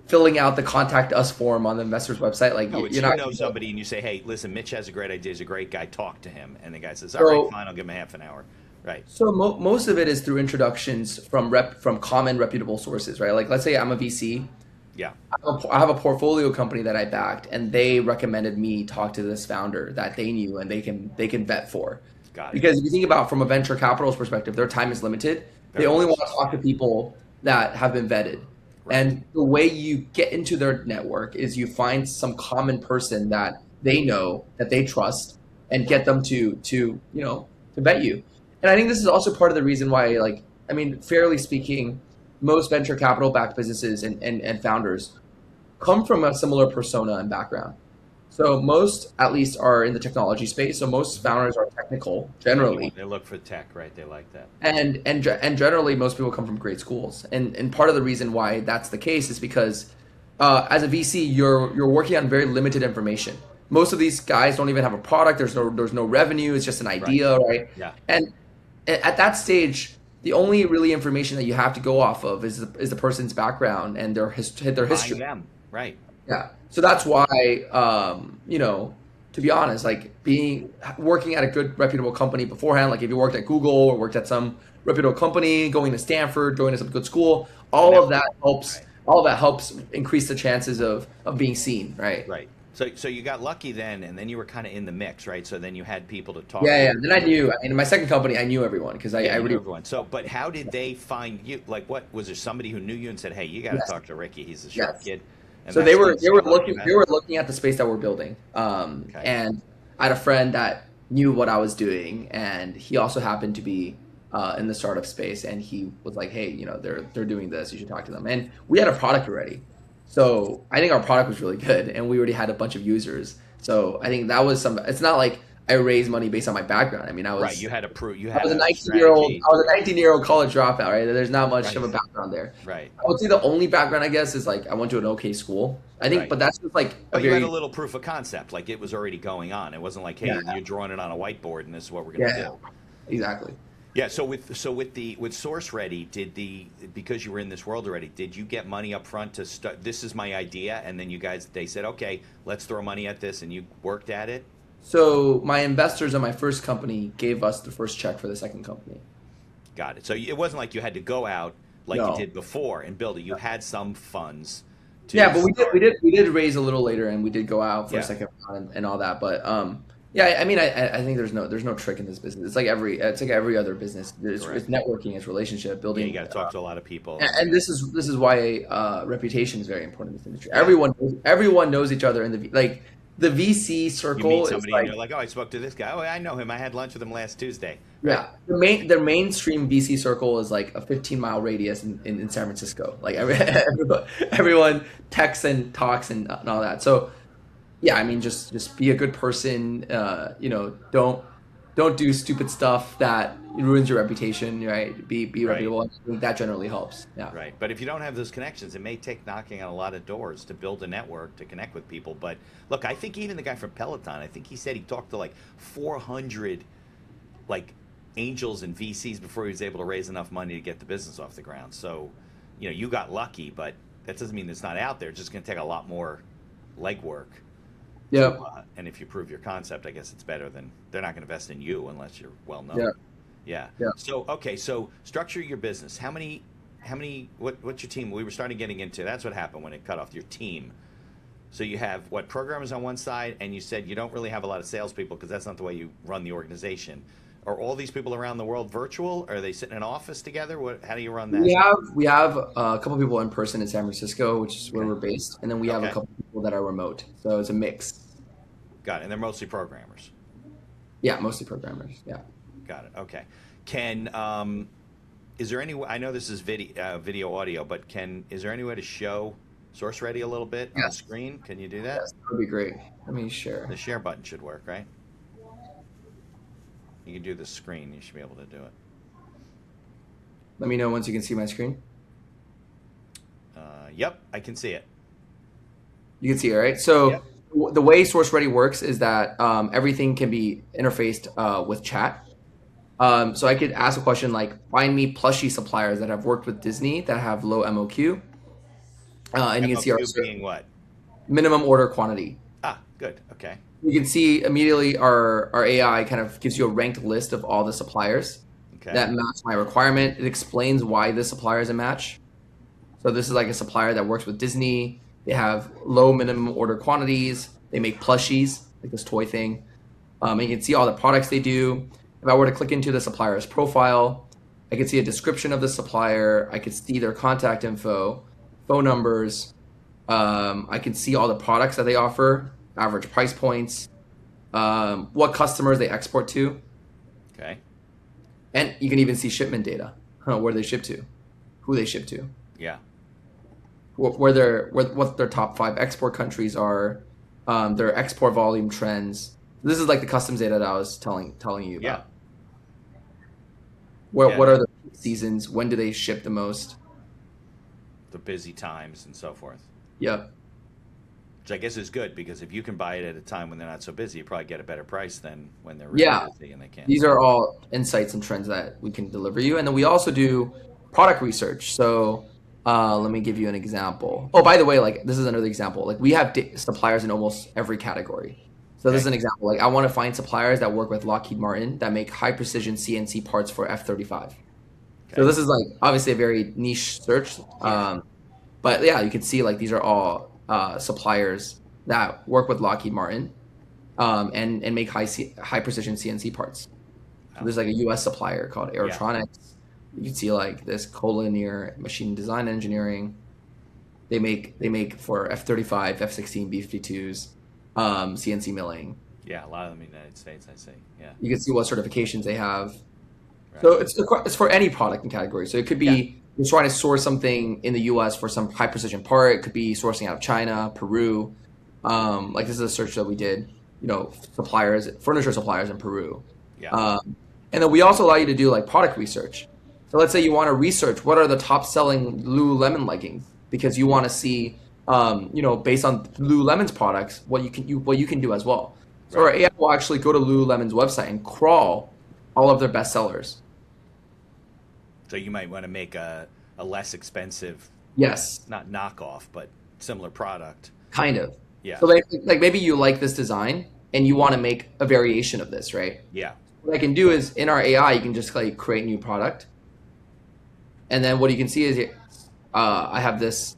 filling out the contact us form on the investor's website. Like, you know somebody and you say, hey, listen, Mitch has a great idea. He's a great guy. Talk to him. And the guy says, all right, fine. I'll give him half an hour. Right. So most of it is through introductions from common reputable sources, right? Like, let's say I'm a VC. Yeah. I have a portfolio company that I backed, and they recommended me talk to this founder that they knew and they can vet for. Got it. Because if you think about from a venture capitalist perspective, their time is limited. They only want to talk to people that have been vetted. Right. And the way you get into their network is you find some common person that they know, that they trust, and get them to vet you. And I think this is also part of the reason why, fairly speaking, most venture capital backed businesses and founders come from a similar persona and background. So most, at least, are in the technology space. So most founders are technical, generally. They look for tech, right? They like that. And generally, most people come from great schools. And part of the reason why that's the case is because as a VC, you're working on very limited information. Most of these guys don't even have a product. There's no revenue. It's just an idea, right? Yeah. And at that stage, the only really information that you have to go off of is the person's background and their history. Buying them. Right. Yeah. So that's why, to be honest, like working at a good reputable company beforehand, like if you worked at Google or worked at some reputable company, going to Stanford, going to some good school, all of that helps. Right. All of that helps increase the chances of being seen, right? Right. So you got lucky then, and then you were kind of in the mix, right? So then you had people to talk. Yeah. Then I knew. In my second company, I knew everyone because I knew really everyone. So, but how did they find you? Like, what was there somebody who knew you and said, "Hey, you got to talk to Ricky. He's a sharp kid." And so they were looking at the space that we're building, Okay. and I had a friend that knew what I was doing, and he also happened to be in the startup space, and he was like, "Hey, they're doing this. You should talk to them." And we had a product already, so I think our product was really good, and we already had a bunch of users. So I think that was some. It's not like I raised money based on my background. I mean, I was right. You had to prove. I was a 19-year-old college dropout, right? There's not much of a background there. Right. I would say the only background, I guess, is like I went to an okay school. I think, but that's just like But you had a little proof of concept, like it was already going on. It wasn't like, hey, you're drawing it on a whiteboard, and this is what we're going to do. Exactly. Yeah. So with SourceReady, because you were in this world already, did you get money up front to start? This is my idea, and then they said, okay, let's throw money at this, and you worked at it. So my investors in my first company gave us the first check for the second company. Got it. So it wasn't like you had to go out like you did before and build it. You had some funds. But we did raise a little later, and we did go out for a second round and all that. But I mean, I think there's no trick in this business. It's like every other business. It's networking, it's relationship building. Yeah, you got to talk to a lot of people. And this is why reputation is very important in this industry. Everyone knows each other in the VC circle. You meet somebody and you're like, oh, I spoke to this guy. Oh, I know him. I had lunch with him last Tuesday. Right? Yeah, the mainstream VC circle is like a 15-mile radius in San Francisco. Like everyone texts and talks and all that. So yeah, I mean, just be a good person. Don't do stupid stuff that ruins your reputation. Right? Be reputable. I think that generally helps. Yeah. Right. But if you don't have those connections, it may take knocking on a lot of doors to build a network to connect with people. But look, I think even the guy from Peloton, I think he said he talked to like 400 like angels and VCs before he was able to raise enough money to get the business off the ground. So, you got lucky, but that doesn't mean it's not out there. It's just going to take a lot more legwork. Yeah. And if you prove your concept, I guess it's better than they're not going to invest in you unless you're well known. Yeah. So, okay. So structure your business. What's your team? We were starting getting into, that's what happened when it cut off your team. So you have programmers on one side, and you said you don't really have a lot of salespeople because that's not the way you run the organization. Are all these people around the world virtual? Are they sitting in an office together? How do you run that? We have a couple people in person in San Francisco, which is where we're based, and then we have a couple people that are remote. So it's a mix. Got it. And they're mostly programmers. Yeah, mostly programmers. Yeah. Got it. Okay. Is there any way, I know this is video audio, but is there any way to show SourceReady a little bit on the screen? Can you do that? Yes, that would be great. Let me share. The share button should work, right? You can do the screen. You should be able to do it. Let me know once you can see my screen. Yep, I can see it. You can see it, right? So the way SourceReady works is that everything can be interfaced with chat. So I could ask a question like, find me plushie suppliers that have worked with Disney that have low MOQ. And you can see our being what? Minimum order quantity. Ah, good. Okay. You can see immediately our AI kind of gives you a ranked list of all the suppliers that match my requirement. It explains why this supplier is a match. So this is like a supplier that works with Disney. They have low minimum order quantities. They make plushies, like this toy thing. And you can see all the products they do. If I were to click into the supplier's profile, I could see a description of the supplier. I could see their contact info, phone numbers. I can see all the products that they offer, average price points, what customers they export to. Okay. And you can even see shipment data, where they ship to, who they ship to. Yeah. What their top 5 export countries are, their export volume trends. This is like the customs data that I was telling you about. Yeah. What are the seasons? When do they ship the most? The busy times and so forth. Yep. Which I guess is good, because if you can buy it at a time when they're not so busy, you probably get a better price than when they're really Yeah. busy and they can't. These are all insights and trends that we can deliver you. And then we also do product research. So let me give you an example. Oh, by the way, like this is another example. Like we have suppliers in almost every category. So this is an example. Like I want to find suppliers that work with Lockheed Martin that make high precision CNC parts for F-35. Okay. So this is like obviously a very niche search. But yeah, you can see like these are all suppliers that work with Lockheed Martin and make high precision CNC parts. So there's like a U.S. supplier called Aerotronics. You can see like this collinear machine design engineering. They make for F-35, F-16, B-52s, CNC milling. Yeah, a lot of them in the United States, I see. Yeah. You can see what certifications they have. Right. So it's for any product and category. So it could be you're trying to source something in the U.S. for some high precision part. It could be sourcing out of China, Peru. Like this is a search that we did. Suppliers, furniture suppliers in Peru. Yeah. And then we also allow you to do like product research. So let's say you want to research what are the top selling Lululemon leggings, because you want to see, based on Lululemon's products, what you can do as well. So our AI will actually go to Lululemon's website and crawl all of their best sellers. So you might want to make a less expensive, not knockoff, but similar product. Kind of. Yeah. So like maybe you like this design and you want to make a variation of this, right? Yeah. What I can do is in our AI, you can just like create a new product. And then what you can see is I have this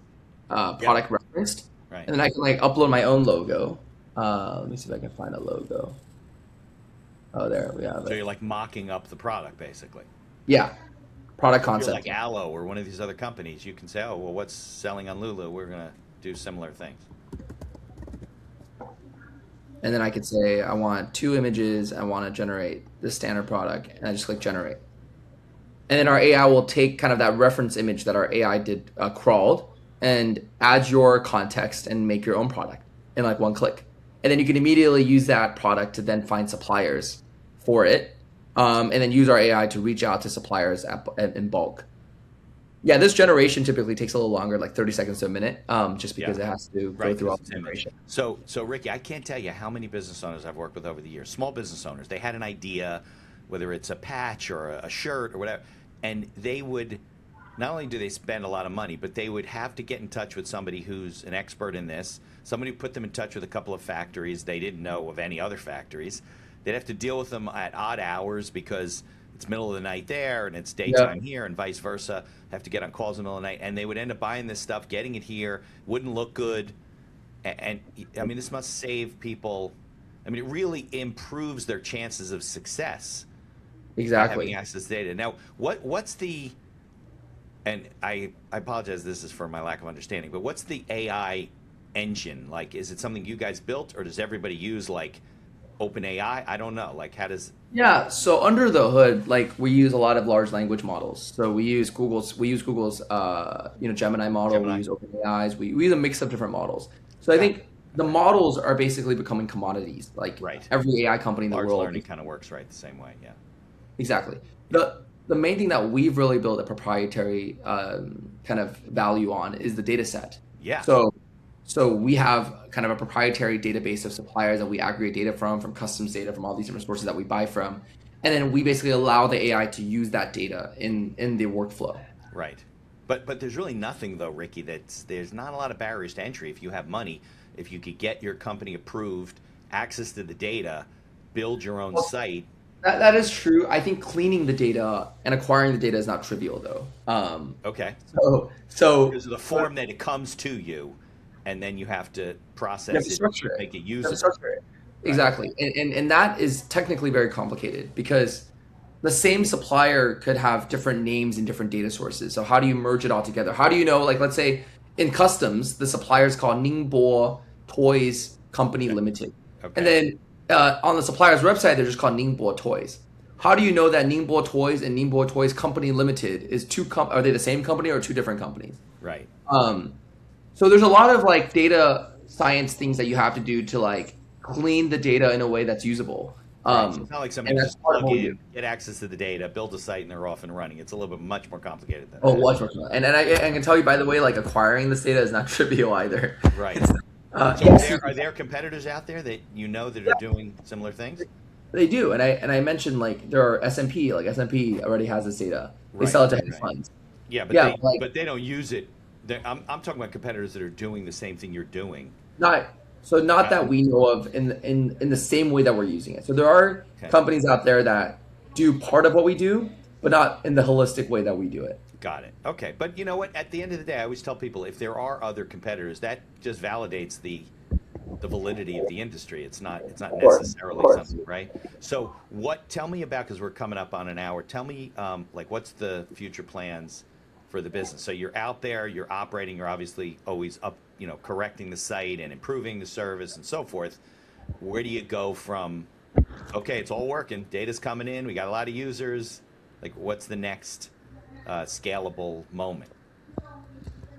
product referenced. Right. And then I can like upload my own logo. Let me see if I can find a logo. Oh, there we have it. So you're like mocking up the product, basically. Yeah. Product concept. Like Aloe or one of these other companies, you can say, oh, well, what's selling on Lulu? We're going to do similar things. And then I could say, I want 2 images. I want to generate this standard product. And I just click generate. And then our AI will take kind of that reference image that our AI did crawled and add your context and make your own product in like one click. And then you can immediately use that product to then find suppliers for it. And then use our AI to reach out to suppliers in bulk. Yeah, this generation typically takes a little longer, like 30 seconds to a minute, just because it has to go through all the generation. So Ricky, I can't tell you how many business owners I've worked with over the years, small business owners. They had an idea, whether it's a patch or a shirt or whatever, and they would, not only do they spend a lot of money, but they would have to get in touch with somebody who's an expert in this, somebody who put them in touch with a couple of factories they didn't know of any other factories. They'd have to deal with them at odd hours because it's middle of the night there and it's daytime here, and vice versa. Have to get on calls in the middle of the night, and they would end up buying this stuff, getting it here, wouldn't look good. And I mean, this must save people. I mean, it really improves their chances of success. Exactly. Having access to data. Now, what's the, and I apologize, this is for my lack of understanding, but what's the AI engine? Like, is it something you guys built, or does everybody use like OpenAI? I don't know. Like, how does? Yeah. So under the hood, like we use a lot of large language models. So we use Google's Gemini model. We use OpenAI's. We use a mix of different models. So I think the models are basically becoming commodities. Like every AI company in the world. Large learning kind of works the same way. Yeah. Exactly. The main thing that we've really built a proprietary kind of value on is the data set. Yeah. So we have kind of a proprietary database of suppliers that we aggregate data from customs data, from all these different sources that we buy from. And then we basically allow the AI to use that data in the workflow. Right. But there's really nothing, though, Ricky, there's not a lot of barriers to entry. If you have money, if you could get your company approved, access to the data, build your own site. That is true. I think cleaning the data and acquiring the data is not trivial, though. Okay. So because of the form that it comes to you, and then you have to process it, make it usable. Exactly. And that is technically very complicated because the same supplier could have different names and different data sources. So how do you merge it all together? How do you know, like, let's say in customs, the supplier is called Ningbo Toys Company Limited. Okay. And then on the supplier's website, they're just called Ningbo Toys. How do you know that Ningbo Toys and Ningbo Toys Company Limited is are they the same company or 2 different companies? Right. So there's a lot of like data science things that you have to do to like clean the data in a way that's usable. Right. So it's not like somebody And can that's just part of plug what we in, do. get access to the data, build a site, and they're off and running. It's a little bit much more complicated than Oh, that. what's working? And I can tell you, by the way, like acquiring this data is not trivial either. Right. It's, So yes, are there competitors out there that you know that are yeah, doing similar things? they do. And I mentioned like there are S&P, like S&P already has this data. They Right, sell it to right, hedge right. funds. Yeah, Yeah, like but they don't use it. I'm talking about competitors that are doing the same thing you're doing. not Got that we know of in the same way that we're using it. So there are Okay, companies out there that do part of what we do, but not in the holistic way that we do it. got it. Okay, but you know what? At the end of the day, I always tell people if there are other competitors, that just validates the validity of the industry. It's not Of course, of necessarily course. something, right? So what? Tell me about, because we're coming up on an hour. Tell me like what's the future plans for the business? So you're out there, you're operating, you're obviously always up, correcting the site and improving the service and so forth. Where do you go from? Okay, it's all working. Data's coming in. We got a lot of users. Like, what's the next scalable moment?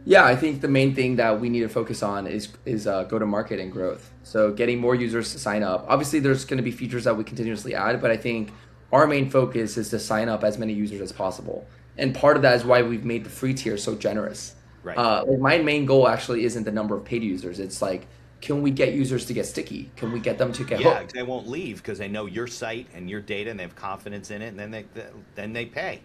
Yeah, I think the main thing that we need to focus on is go to market and growth. So getting more users to sign up. Obviously, there's going to be features that we continuously add, but I think our main focus is to sign up as many users as possible. And part of that is why we've made the free tier so generous. Right. Like my main goal actually isn't the number of paid users. It's like, can we get users to get sticky? Can we get them to get Yeah, hooked? they won't leave because they know your site and your data, and they have confidence in it, and then they pay.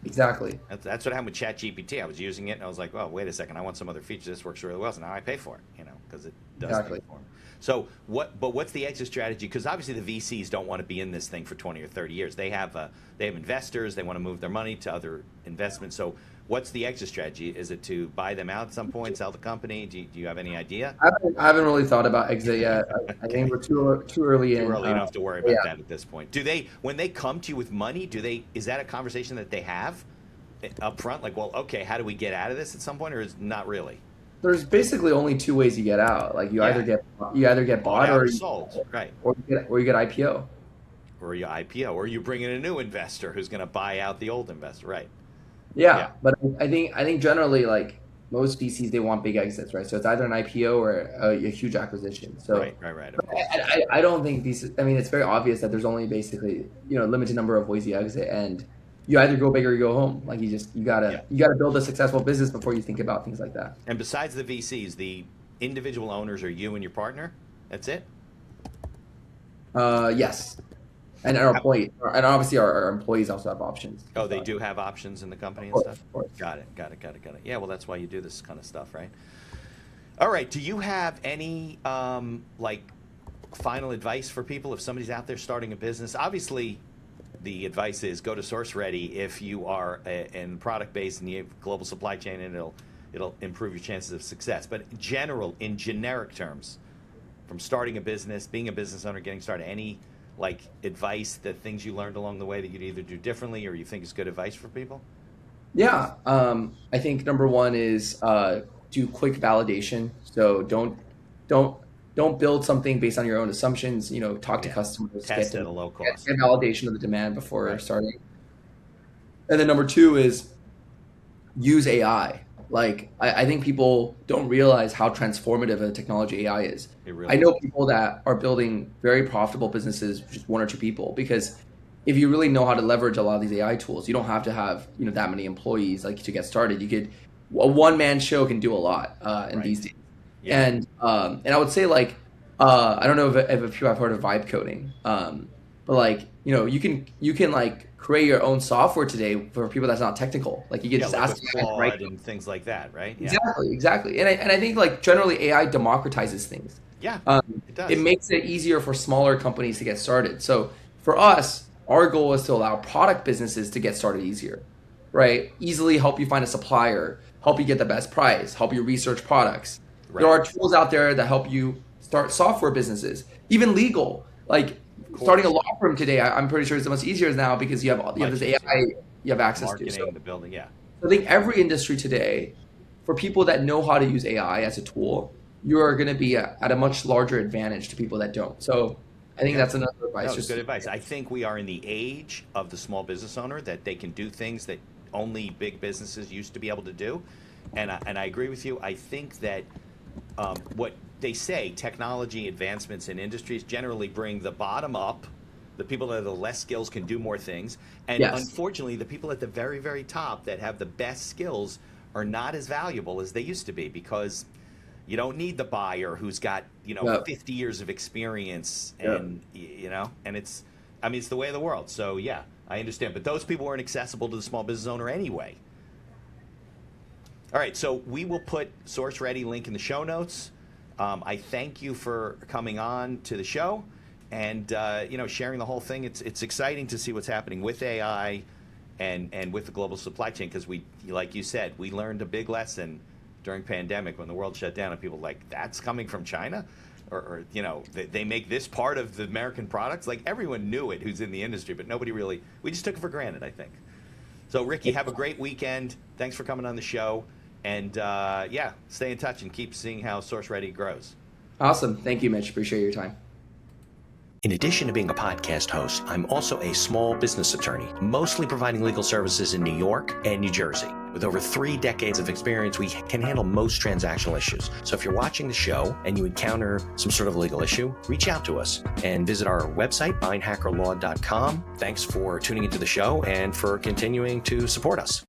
Exactly. That's what happened with ChatGPT. I was using it, and I was like, "Well, wait a second. I want some other feature. This works really well, so now I pay for it, because it does Exactly. things for me." So what? But what's the exit strategy? Because obviously the VCs don't want to be in this thing for 20 or 30 years. They have investors. They want to move their money to other investments. So what's the exit strategy? Is it to buy them out at some point, sell the company? Do you have any idea? I haven't really thought about exit yet. I think Okay. we're too early Too in. early. You don't have to worry Yeah. about that at this point. When they come to you with money, is that a conversation that they have up front? Like, well, okay, how do we get out of this at some point, or is not really? There's basically only two ways you get out. Like you either Yeah, get bought bought out or or sold, right? you get IPO. Or you IPO, or you bring in a new investor who's going to buy out the old investor, right? Yeah, Yeah, but I think generally like most VCs they want big exits, right? So it's either an IPO or a huge acquisition. So right. Of course. I don't think these. I mean, it's very obvious that there's only basically limited number of ways you exit, and you either go big or you go home. Like you Yeah. gotta build a successful business before you think about things like that. And besides the VCs, the individual owners are you and your partner. That's it. Yes, and our employee, and obviously our employees also have options. Oh, they do have options in the company Of and course, stuff. of course. Got it. Yeah, well, that's why you do this kind of stuff, right? All right. Do you have any like final advice for people if somebody's out there starting a business? Obviously, the advice is go to SourceReady if you are in product based and you have global supply chain, and it'll improve your chances of success. But in generic terms, from starting a business, being a business owner, getting started, any like advice, that things you learned along the way that you'd either do differently or you think is good advice for people? Yeah, I think number one is do quick validation. So don't build something based on your own assumptions. Talk to Yeah. customers, Test at a low cost. get validation of the demand before Right. starting. And then number two is use AI. Like I think people don't realize how transformative a technology AI is. It I really know is. people that are building very profitable businesses, just one or two people, because if you really know how to leverage a lot of these AI tools, you don't have to have that many employees like to get started. A one man show can do a lot in Right. these days. Yeah. And I would say like I don't know if you have heard of vibe coding, but like you can like create your own software today for people that's not technical. Like you can Yeah, just like ask with AI to write Claude and things like that, right? Yeah. exactly. And I think like generally AI democratizes things. Yeah, it It does. makes it easier for smaller companies to get started. So for us, our goal is to allow product businesses to get started easier, right? Easily help you find a supplier, help you get the best price, help you research products. There Right. are tools out there that help you start software businesses, even legal. Like Of starting a course. law firm today, I'm pretty sure it's much easier now because you have Much this easier. AI you have access to. So Marketing, the building, yeah. I think every industry today, for people that know how to use AI as a tool, you are going to be at a much larger advantage to people that don't. So I think Yeah. that's another advice. No, it's good advice. I think we are in the age of the small business owner, that they can do things that only big businesses used to be able to do. And I agree with you. I think that what they say, technology advancements in industries generally bring the bottom up, The people that have the less skills can do more things. And Yes. unfortunately, the people at the very, very top that have the best skills are not as valuable as they used to be, because you don't need the buyer who's got, Yep. 50 years of experience, Yep. and, and it's the way of the world. So yeah, I understand. But those people weren't accessible to the small business owner anyway. All right, so we will put SourceReady link in the show notes. I thank you for coming on to the show and sharing the whole thing. It's exciting to see what's happening with AI and with the global supply chain, because we, like you said, we learned a big lesson during pandemic when the world shut down, and people were like, that's coming from China, or they make this part of the American products. Like, everyone knew it who's in the industry, but nobody really. We just took it for granted, I think. So Ricky, have a great weekend. Thanks for coming on the show. And stay in touch and keep seeing how SourceReady grows. Awesome. Thank you, Mitch. Appreciate your time. In addition to being a podcast host, I'm also a small business attorney, mostly providing legal services in New York and New Jersey. With over 3 decades of experience, we can handle most transactional issues. So if you're watching the show and you encounter some sort of legal issue, reach out to us and visit our website, beinhakerlaw.com. Thanks for tuning into the show and for continuing to support us.